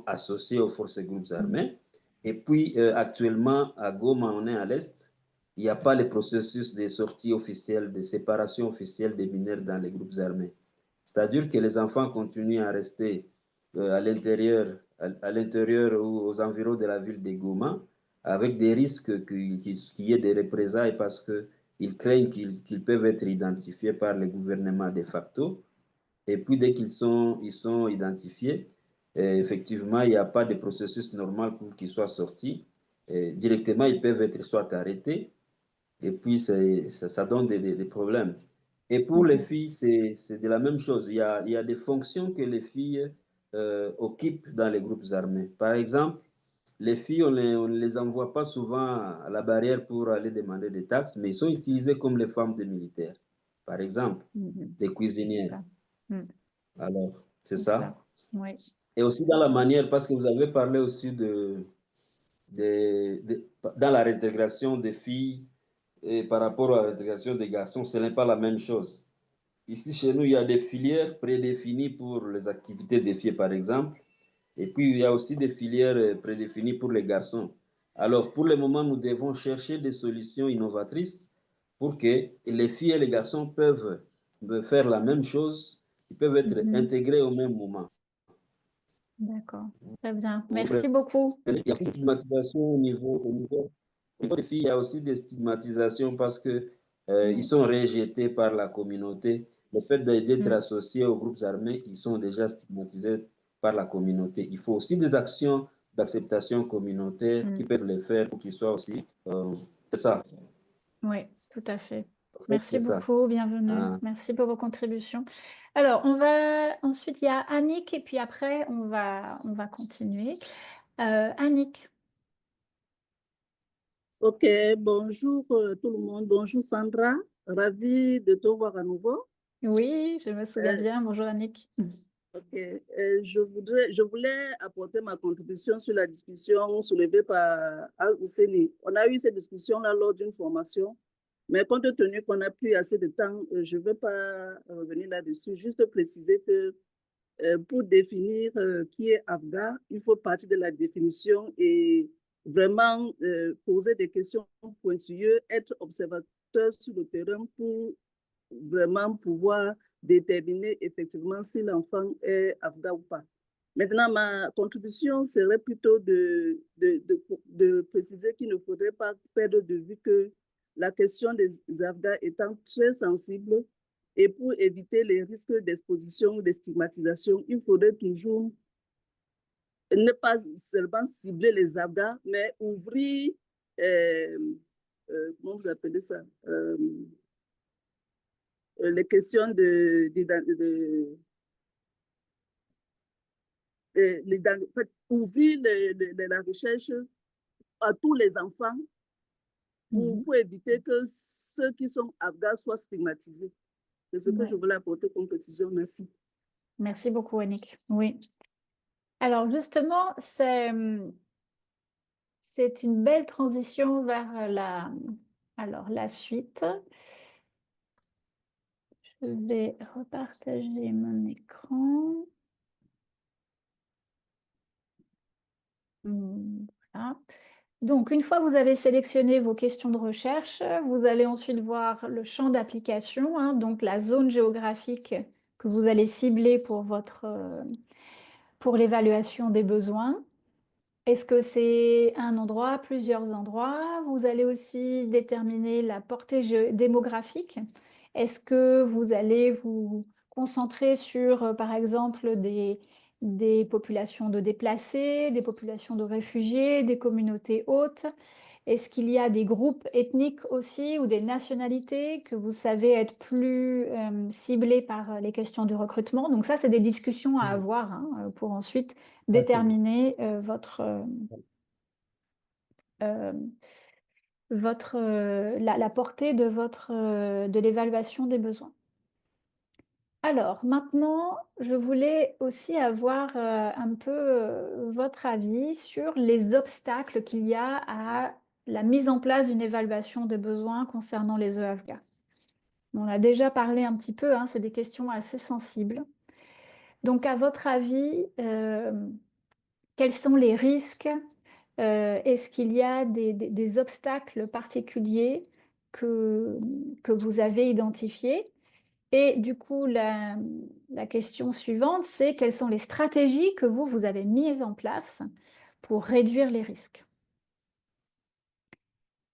associés aux forces et groupes armés. Et puis, actuellement, à Goma, on est à l'Est, il n'y a pas le processus de sortie officielle, de séparation officielle des mineurs dans les groupes armés. C'est-à-dire que les enfants continuent à rester à l'intérieur ou aux environs de la ville de Goma, avec des risques qu'il y ait des représailles parce qu'ils craignent qu'ils peuvent être identifiés par le gouvernement de facto. Et puis, dès qu'ils sont identifiés, effectivement, il n'y a pas de processus normal pour qu'ils soient sortis. Directement, ils peuvent être soit arrêtés, et puis ça donne des problèmes. Et pour les filles, c'est de la même chose. Il y a des fonctions que les filles occupent dans les groupes armés. Par exemple, les filles, on ne les envoie pas souvent à la barrière pour aller demander des taxes, mais ils sont utilisés comme les femmes des militaires. Par exemple, Mhm. des C'est cuisinières. ça. Mhm. Alors, c'est C'est ça. ça. Oui. Et aussi dans la manière, parce que vous avez parlé aussi dans la réintégration des filles et par rapport à la réintégration des garçons, ce n'est pas la même chose. Ici, chez nous, il y a des filières prédéfinies pour les activités des filles, par exemple. Et puis, il y a aussi des filières prédéfinies pour les garçons. Alors, pour le moment, nous devons chercher des solutions innovatrices pour que les filles et les garçons peuvent faire la même chose, ils peuvent être intégrés au même moment. D'accord, très bien. Merci beaucoup. Il y a une stigmatisation au niveau des filles, il y a aussi des stigmatisations parce que ils sont rejetés par la communauté. Le fait d'être associés aux groupes armés, ils sont déjà stigmatisés par la communauté. Il faut aussi des actions d'acceptation communautaire qui peuvent les faire pour qu'ils soient aussi. C'est ça. Oui, tout à fait. En fait, Merci c'est ça. beaucoup, bienvenue. Merci pour vos contributions. Alors, ensuite, il y a Annick et puis après, on va continuer. Annick. Ok, bonjour tout le monde. Bonjour Sandra, ravie de te voir à nouveau. Oui, je me souviens bien. Bonjour Annick. Ok, je voulais apporter ma contribution sur la discussion soulevée par Al-Husseini. On a eu cette discussion-là lors d'une formation, mais compte tenu qu'on n'a plus assez de temps, je ne vais pas revenir là-dessus. Juste préciser que pour définir qui est Afghan, il faut partir de la définition et vraiment poser des questions pointilleuses, être observateur sur le terrain pour vraiment pouvoir déterminer effectivement si l'enfant est afghan ou pas. Maintenant, ma contribution serait plutôt de préciser qu'il ne faudrait pas perdre de vue que la question des Afghans étant très sensible et pour éviter les risques d'exposition ou de stigmatisation, il faudrait toujours ne pas seulement cibler les Afghans, mais ouvrir, comment vous appelez ça, les questions en fait, ouvrir la recherche à tous les enfants pour éviter que ceux qui sont afghans soient stigmatisés. C'est ce que je voulais apporter comme précision. Merci. Merci beaucoup, Annick. Oui. Alors, justement, c'est une belle transition vers la suite. Je vais repartager mon écran. Voilà. Donc, une fois que vous avez sélectionné vos questions de recherche, vous allez ensuite voir le champ d'application, hein, donc la zone géographique que vous allez cibler pour l'évaluation des besoins. Est-ce que c'est un endroit, plusieurs endroits? Vous allez aussi déterminer la portée démographique. Est-ce que vous allez vous concentrer sur, par exemple, des populations de déplacés, des populations de réfugiés, des communautés hautes? Est-ce qu'il y a des groupes ethniques aussi ou des nationalités que vous savez être plus ciblés par les questions du recrutement? Donc ça, c'est des discussions à avoir hein, pour ensuite déterminer la portée de l'évaluation des besoins. Alors maintenant, je voulais aussi avoir un peu votre avis sur les obstacles qu'il y a à la mise en place d'une évaluation des besoins concernant les EAFGA. On a déjà parlé un petit peu, hein, c'est des questions assez sensibles. Donc à votre avis, quels sont les risques? Est-ce qu'il y a des obstacles particuliers que vous avez identifiés? Et du coup, la question suivante, c'est quelles sont les stratégies que vous avez mises en place pour réduire les risques?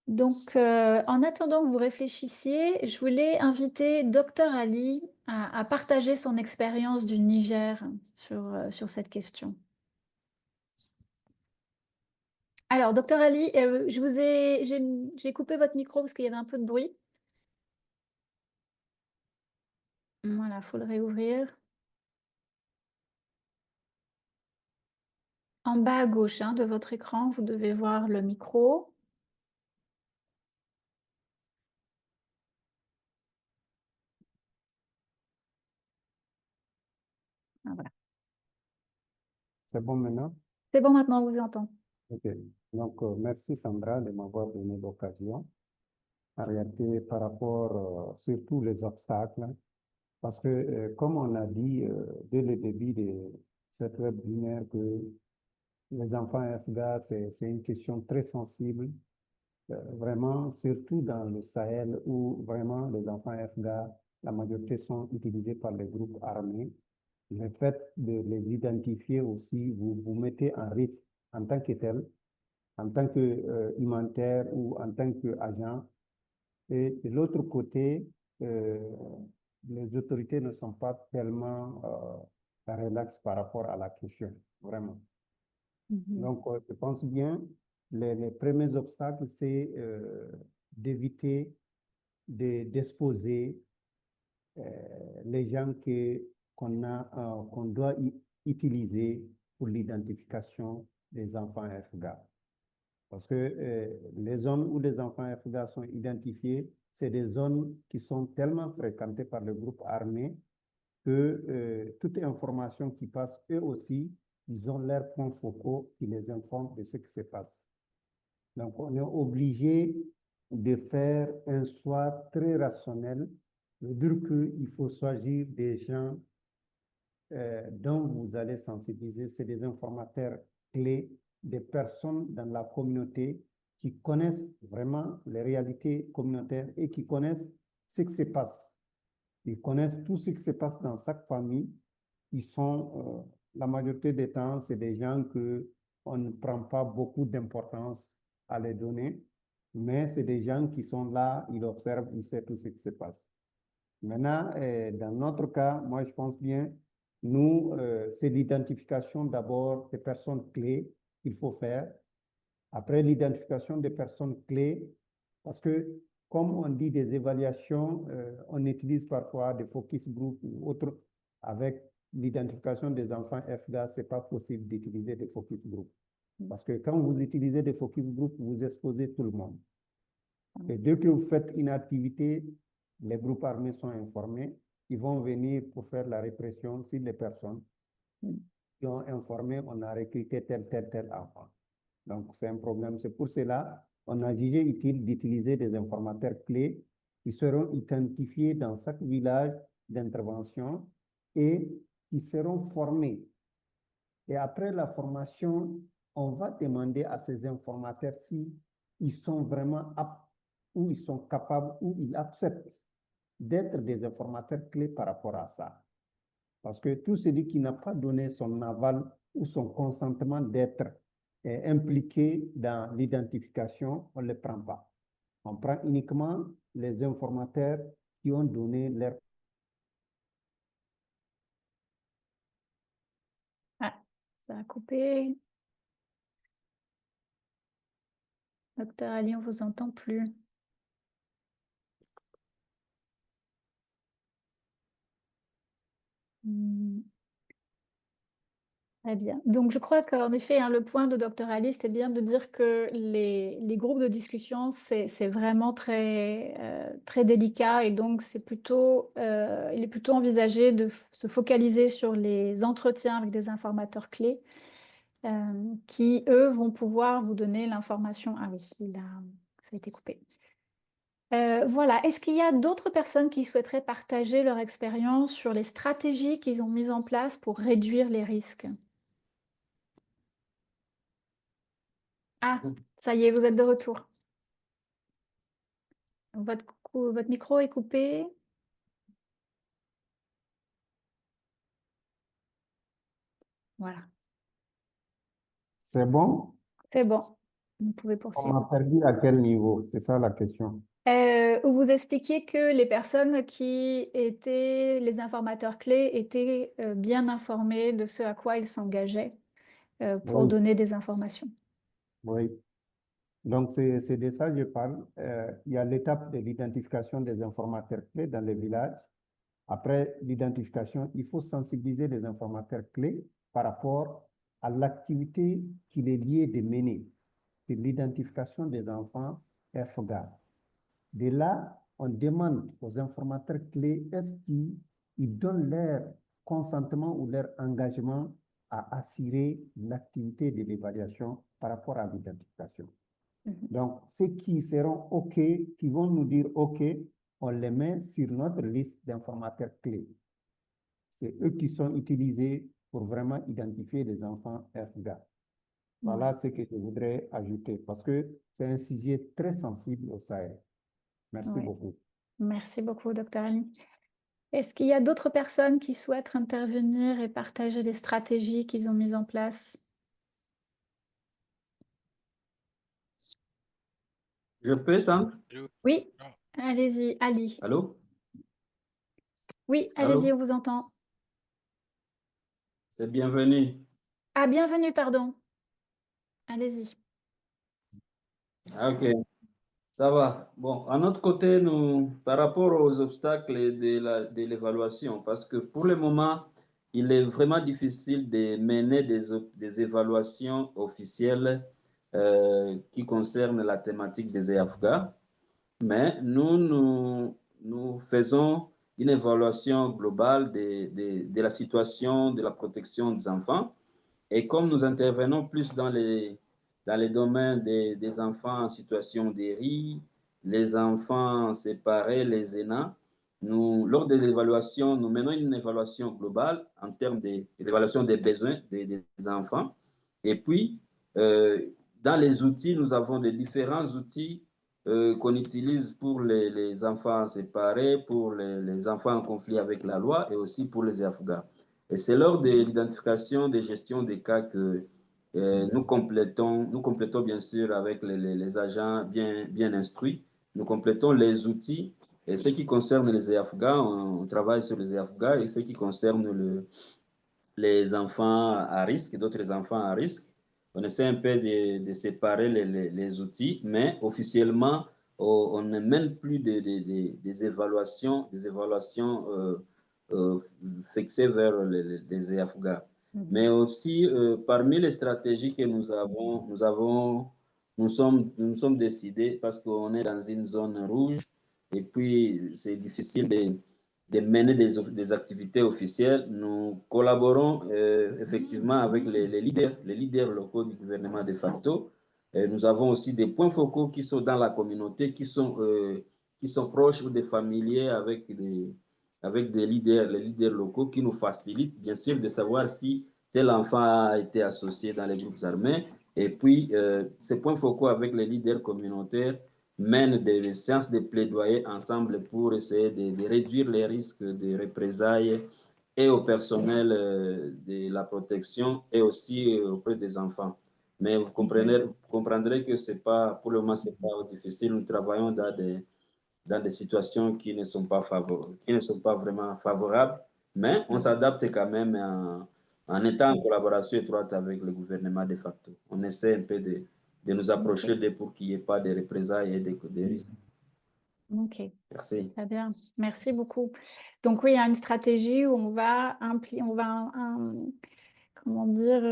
Donc, en attendant que vous réfléchissiez, je voulais inviter Dr Ali à partager son expérience du Niger sur cette question. Alors, Dr Ali, j'ai coupé votre micro parce qu'il y avait un peu de bruit. Voilà, il faut le réouvrir. En bas à gauche hein, de votre écran, vous devez voir le micro. Ah, voilà. C'est bon maintenant? C'est bon maintenant, on vous entend. Ok. Donc, merci Sandra de m'avoir donné l'occasion. En réalité, par rapport surtout les obstacles, parce que comme on a dit dès le début de cette webinaire que les enfants FGA, c'est une question très sensible, vraiment, surtout dans le Sahel où vraiment les enfants FGA, la majorité sont utilisés par les groupes armés. Le fait de les identifier aussi, vous mettez en risque en tant que tel, en tant que humanitaire ou en tant qu'agent. Et de l'autre côté, les autorités ne sont pas tellement relax par rapport à la question, vraiment. Donc, je pense bien, les premiers obstacles, c'est d'éviter d'exposer les gens qu'on doit utiliser pour l'identification des enfants FGA. Parce que les zones où les enfants FGA sont identifiés, c'est des zones qui sont tellement fréquentées par le groupe armé que toute information qui passe, eux aussi, ils ont leurs points focaux qui les informent de ce qui se passe. Donc, on est obligé de faire un choix très rationnel, de dire qu'il faut choisir des gens dont vous allez sensibiliser, c'est des informateurs clés, des personnes dans la communauté qui connaissent vraiment les réalités communautaires et qui connaissent ce qui se passe. Ils connaissent tout ce qui se passe dans chaque famille. Ils sont, la majorité des temps, c'est des gens qu'on ne prend pas beaucoup d'importance à les donner, mais c'est des gens qui sont là, ils observent, ils savent tout ce qui se passe. Maintenant, dans notre cas, moi, je pense bien, nous, c'est l'identification d'abord des personnes clés qu'il faut faire. Après l'identification des personnes clés, parce que, comme on dit des évaluations, on utilise parfois des focus group ou autres. Avec l'identification des enfants FGA, ce n'est pas possible d'utiliser des focus group. Parce que quand vous utilisez des focus group, vous exposez tout le monde. Et dès que vous faites une activité, les groupes armés sont informés. Ils vont venir pour faire la répression sur les personnes qui ont informé, on a recruté tel enfant. Donc, c'est un problème. C'est pour cela qu'on a jugé utile d'utiliser des informateurs clés qui seront identifiés dans chaque village d'intervention et qui seront formés. Et après la formation, on va demander à ces informateurs si ils sont vraiment aptes ou ils sont capables ou ils acceptent d'être des informateurs clés par rapport à ça. Parce que tout celui qui n'a pas donné son aval ou son consentement d'être impliqué dans l'identification, on ne le prend pas. On prend uniquement les informateurs qui ont donné leur... Ah, ça a coupé. Docteur Ali, on ne vous entend plus. Très bien. Donc, je crois qu'en effet, hein, le point de Dr. Ali, c'était bien de dire que les groupes de discussion, c'est vraiment très délicat et donc il est plutôt envisagé de se focaliser sur les entretiens avec des informateurs clés qui, eux, vont pouvoir vous donner l'information. Ah oui, ça a été coupé. Voilà. Est-ce qu'il y a d'autres personnes qui souhaiteraient partager leur expérience sur les stratégies qu'ils ont mises en place pour réduire les risques? Ah, ça y est, vous êtes de retour. Votre micro est coupé. Voilà, C'est bon? c'est bon. Vous pouvez On poursuivre. m'a perdu à quel niveau? C'est ça la question. Où vous expliquiez que les personnes qui étaient les informateurs clés étaient bien informés de ce à quoi ils s'engageaient pour Oui, donner des informations. oui. Donc, c'est de ça que je parle. Il y a l'étape de l'identification des informateurs clés dans les villages. Après l'identification, il faut sensibiliser les informateurs clés par rapport à l'activité qu'il est lié de mener. C'est l'identification des enfants FGA. De là, on demande aux informateurs clés est-ce qu'ils donnent leur consentement ou leur engagement à assurer l'activité de l'évaluation par rapport à l'identification. Donc, ceux qui seront OK, qui vont nous dire OK, on les met sur notre liste d'informateurs clés. C'est eux qui sont utilisés pour vraiment identifier les enfants FGA. Voilà ce que je voudrais ajouter parce que c'est un sujet très sensible au Sahel. Merci beaucoup. Merci beaucoup, Dr. Ali. Est-ce qu'il y a d'autres personnes qui souhaitent intervenir et partager les stratégies qu'ils ont mises en place? Je peux, Sandra? Oui, allez-y, Ali. Allô? Oui, allez-y, Allô? on vous entend. C'est bienvenu. Ah, bienvenue, pardon. Allez-y. Ah, ok, ça va. Bon, à notre côté, nous, par rapport aux obstacles de l'évaluation, parce que pour le moment, il est vraiment difficile de mener des évaluations officielles qui concernent la thématique des EAFGA, mais nous faisons une évaluation globale de la situation de la protection des enfants. Et comme nous intervenons plus dans les domaines des enfants en situation de riz, les enfants séparés, les ENA, lors de l'évaluation, nous menons une évaluation globale en termes d'évaluation des besoins des enfants. Et puis, dans les outils, nous avons des différents outils qu'on utilise pour les enfants séparés, pour les enfants en conflit avec la loi et aussi pour les Afghans. Et c'est lors de l'identification des gestions des cas que nous complétons bien sûr avec les agents bien instruits, nous complétons les outils. Et ce qui concerne les Afghans, on travaille sur les Afghans, et ce qui concerne les enfants à risque, d'autres enfants à risque, on essaie un peu de séparer les outils, mais officiellement, on ne mène plus des évaluations fixées vers les EAFGA. Mais aussi, parmi les stratégies que nous sommes décidés, parce qu'on est dans une zone rouge, et puis c'est difficile de mener des activités officielles. Nous collaborons effectivement avec les leaders locaux du gouvernement de facto. Nous avons aussi des points focaux qui sont dans la communauté, qui sont proches ou des familiers avec les leaders locaux qui nous facilitent, bien sûr, de savoir si tel enfant a été associé dans les groupes armés. Et puis, ces points focaux avec les leaders communautaires mènent des séances de plaidoyer ensemble pour essayer de réduire les risques de représailles et au personnel de la protection et aussi auprès des enfants. Mais vous comprendrez que c'est pas, pour le moment, c'est pas difficile. Nous travaillons dans des situations qui ne sont pas vraiment favorables, mais on s'adapte quand même en étant en collaboration étroite avec le gouvernement de facto. On essaie un peu de nous approcher pour qu'il n'y ait pas de représailles et des risques. Ok, Merci. très bien. Merci beaucoup. Donc oui, il y a une stratégie où on va, comment dire,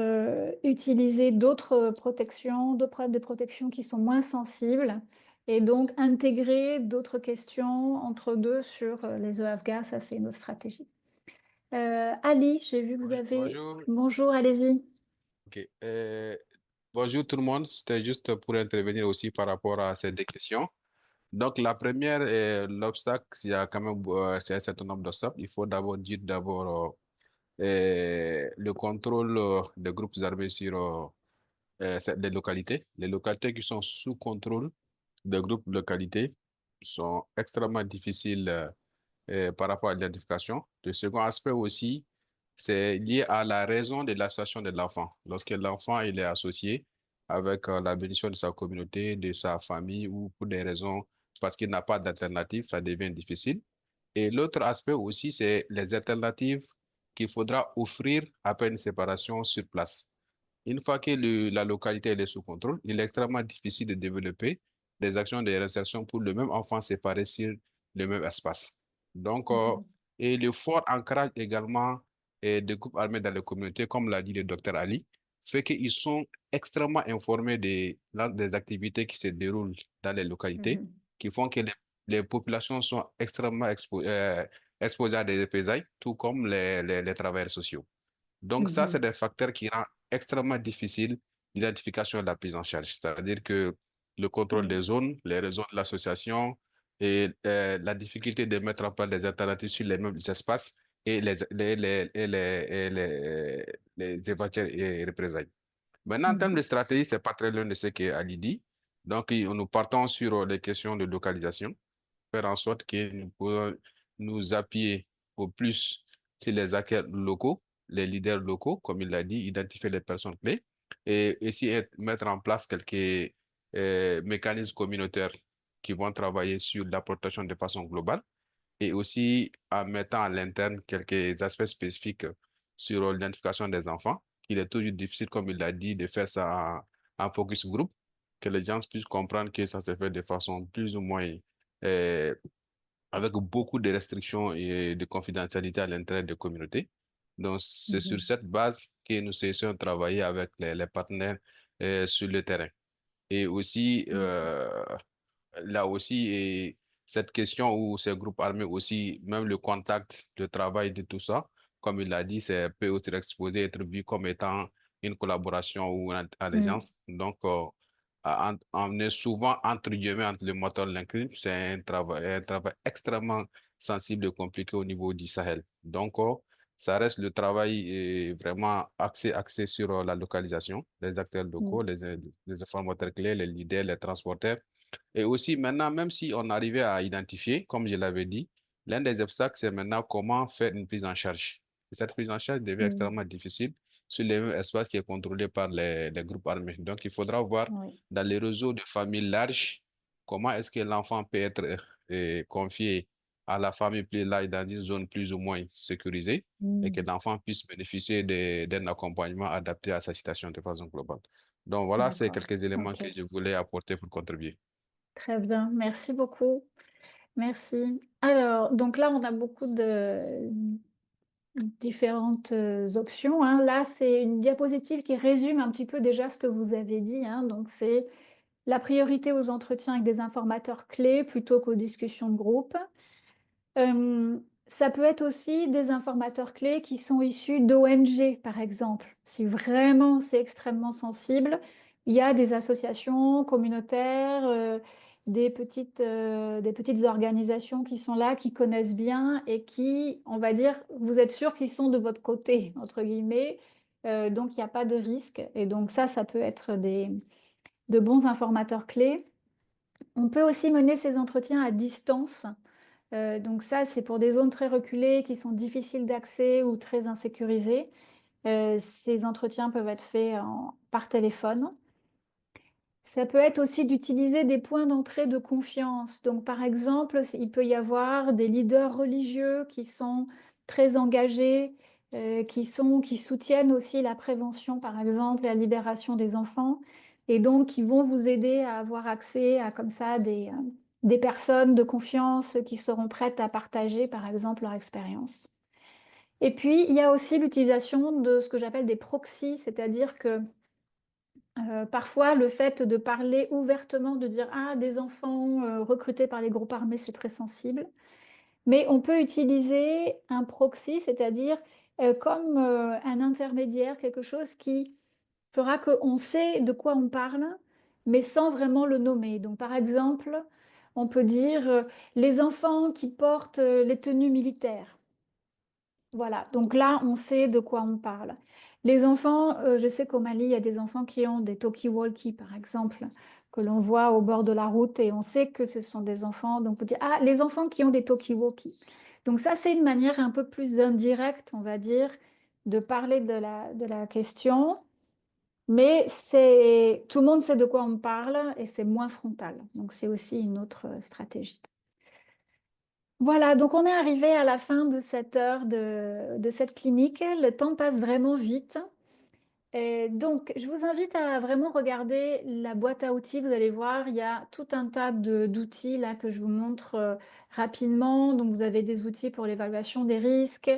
utiliser d'autres protections, d'autres problèmes de protection qui sont moins sensibles et donc intégrer d'autres questions entre deux sur les EAFGA. Ça, c'est notre stratégie. Ali, j'ai vu que vous avez... Bonjour. Bonjour, allez-y. Ok. Bonjour tout le monde. C'était juste pour intervenir aussi par rapport à ces deux questions. Donc, la première est l'obstacle. Il y a quand même c'est un certain nombre d'obstacles. Il faut d'abord dire le contrôle des groupes armés sur les localités. Les localités qui sont sous contrôle des groupes de localités sont extrêmement difficiles par rapport à l'identification. Le second aspect aussi, c'est lié à la raison de l'association de l'enfant. Lorsque l'enfant il est associé avec la bénédiction de sa communauté, de sa famille ou pour des raisons, parce qu'il n'a pas d'alternative, ça devient difficile. Et l'autre aspect aussi, c'est les alternatives qu'il faudra offrir après une séparation sur place. Une fois que la localité elle est sous contrôle, il est extrêmement difficile de développer des actions de réinsertion pour le même enfant séparé sur le même espace. Donc, et le fort ancrage également des groupes armés dans les communautés, comme l'a dit le docteur Ali, fait qu'ils sont extrêmement informés des activités qui se déroulent dans les localités, qui font que les populations sont extrêmement exposées à des représailles, tout comme les travailleurs sociaux. Donc ça, c'est des facteurs qui rendent extrêmement difficile l'identification et la prise en charge. C'est-à-dire que le contrôle des zones, les réseaux de l'association et la difficulté de mettre en place des alternatives sur les mêmes espaces et les éventuelles représailles. Maintenant, en termes de stratégie, c'est pas très loin de ce qu'Ali dit. Donc, nous partons sur les questions de localisation, faire en sorte que nous pouvons nous appuyer au plus sur les acteurs locaux, les leaders locaux, comme il l'a dit, identifier les personnes clés et essayer de mettre en place quelques mécanismes communautaires qui vont travailler sur la protection de façon globale et aussi en mettant à l'interne quelques aspects spécifiques sur l'identification des enfants. Il est toujours difficile, comme il l'a dit, de faire ça en focus group, que les gens puissent comprendre que ça se fait de façon plus ou moins euh, avec beaucoup de restrictions et de confidentialité à l'intérieur des communautés. Donc, c'est sur cette base que nous essayons de travailler avec les partenaires sur le terrain. Et aussi, là aussi, et cette question où ces groupes armés aussi, même le contact, le travail de tout ça, comme il l'a dit, c'est peut être exposé, être vu comme étant une collaboration ou une allégeance. Donc, on est souvent entre guillemets entre le moteur et l'inclus. C'est un travail extrêmement sensible et compliqué au niveau du Sahel. Donc, ça reste le travail vraiment axé sur la localisation, les acteurs locaux, les informateurs clés, les leaders, les transporteurs. Et aussi, maintenant, même si on arrivait à identifier, comme je l'avais dit, l'un des obstacles, c'est maintenant comment faire une prise en charge. Et cette prise en charge devient extrêmement difficile sur les mêmes espaces qui est contrôlé par les groupes armés. Donc, il faudra voir dans les réseaux de familles larges comment est-ce que l'enfant peut être confié à la famille plus large dans une zone plus ou moins sécurisée et que l'enfant puisse bénéficier d'un accompagnement adapté à sa situation de façon globale. Donc, voilà, c'est D'accord. quelques éléments Ok. que je voulais apporter pour contribuer. Très bien, merci beaucoup. Merci. Alors, donc là, on a beaucoup de différentes options, hein. Là, c'est une diapositive qui résume un petit peu déjà ce que vous avez dit, hein. Donc, c'est la priorité aux entretiens avec des informateurs clés plutôt qu'aux discussions de groupe. Ça peut être aussi des informateurs clés qui sont issus d'ONG, par exemple. Si vraiment c'est extrêmement sensible, il y a des associations communautaires, des petites organisations qui sont là, qui connaissent bien et qui, on va dire, vous êtes sûr qu'ils sont de votre côté, entre guillemets. Donc, il n'y a pas de risque. Et donc, ça peut être de bons informateurs clés. On peut aussi mener ces entretiens à distance. Donc ça, c'est pour des zones très reculées qui sont difficiles d'accès ou très insécurisées. Ces entretiens peuvent être faits par téléphone. Ça peut être aussi d'utiliser des points d'entrée de confiance. Donc par exemple, il peut y avoir des leaders religieux qui sont très engagés, qui soutiennent aussi la prévention, par exemple, et la libération des enfants, et donc qui vont vous aider à avoir accès à comme ça des personnes de confiance qui seront prêtes à partager, par exemple, leur expérience. Et puis, il y a aussi l'utilisation de ce que j'appelle des proxys, c'est-à-dire que parfois, le fait de parler ouvertement, de dire ah, des enfants recrutés par les groupes armés, c'est très sensible. Mais on peut utiliser un proxy, c'est-à-dire comme un intermédiaire, quelque chose qui fera qu'on sait de quoi on parle, mais sans vraiment le nommer. Donc, par exemple, on peut dire les enfants qui portent les tenues militaires. Voilà, donc là, on sait de quoi on parle. Les enfants, je sais qu'au Mali, il y a des enfants qui ont des talkie-walkie, par exemple, que l'on voit au bord de la route et on sait que ce sont des enfants. Donc, on peut dire, ah, les enfants qui ont des talkie-walkie. Donc ça, c'est une manière un peu plus indirecte, on va dire, de parler de la question. Mais tout le monde sait de quoi on parle et c'est moins frontal. Donc, c'est aussi une autre stratégie. Voilà, donc on est arrivé à la fin de cette heure de cette clinique. Le temps passe vraiment vite. Et donc, je vous invite à vraiment regarder la boîte à outils. Vous allez voir, il y a tout un tas d'outils là que je vous montre rapidement. Donc, vous avez des outils pour l'évaluation des risques,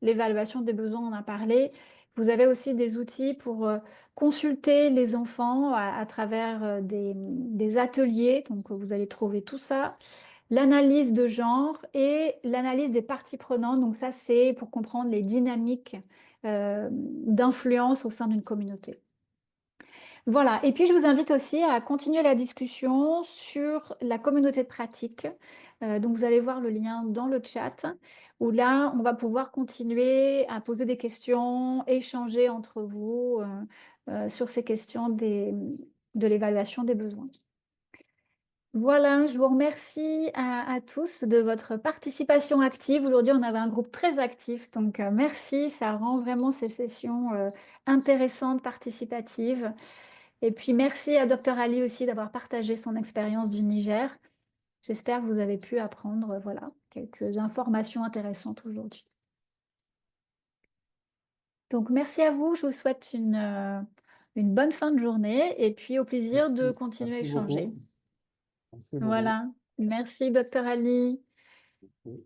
l'évaluation des besoins, on en a parlé. Vous avez aussi des outils pour consulter les enfants à travers des ateliers. Donc, vous allez trouver tout ça. L'analyse de genre et l'analyse des parties prenantes. Donc ça, c'est pour comprendre les dynamiques d'influence au sein d'une communauté. Voilà, et puis je vous invite aussi à continuer la discussion sur la communauté de pratique. Donc vous allez voir le lien dans le chat, où là, on va pouvoir continuer à poser des questions, échanger entre vous sur ces questions de l'évaluation des besoins. Voilà, je vous remercie à tous de votre participation active. Aujourd'hui, on avait un groupe très actif, donc merci, ça rend vraiment ces sessions intéressantes, participatives. Et puis merci à Dr Ali aussi d'avoir partagé son expérience du Niger. J'espère que vous avez pu apprendre voilà, quelques informations intéressantes aujourd'hui. Donc merci à vous, je vous souhaite une bonne fin de journée et puis au plaisir de continuer à Merci échanger. beaucoup. Merci beaucoup. Voilà, merci Dr Ali. Merci.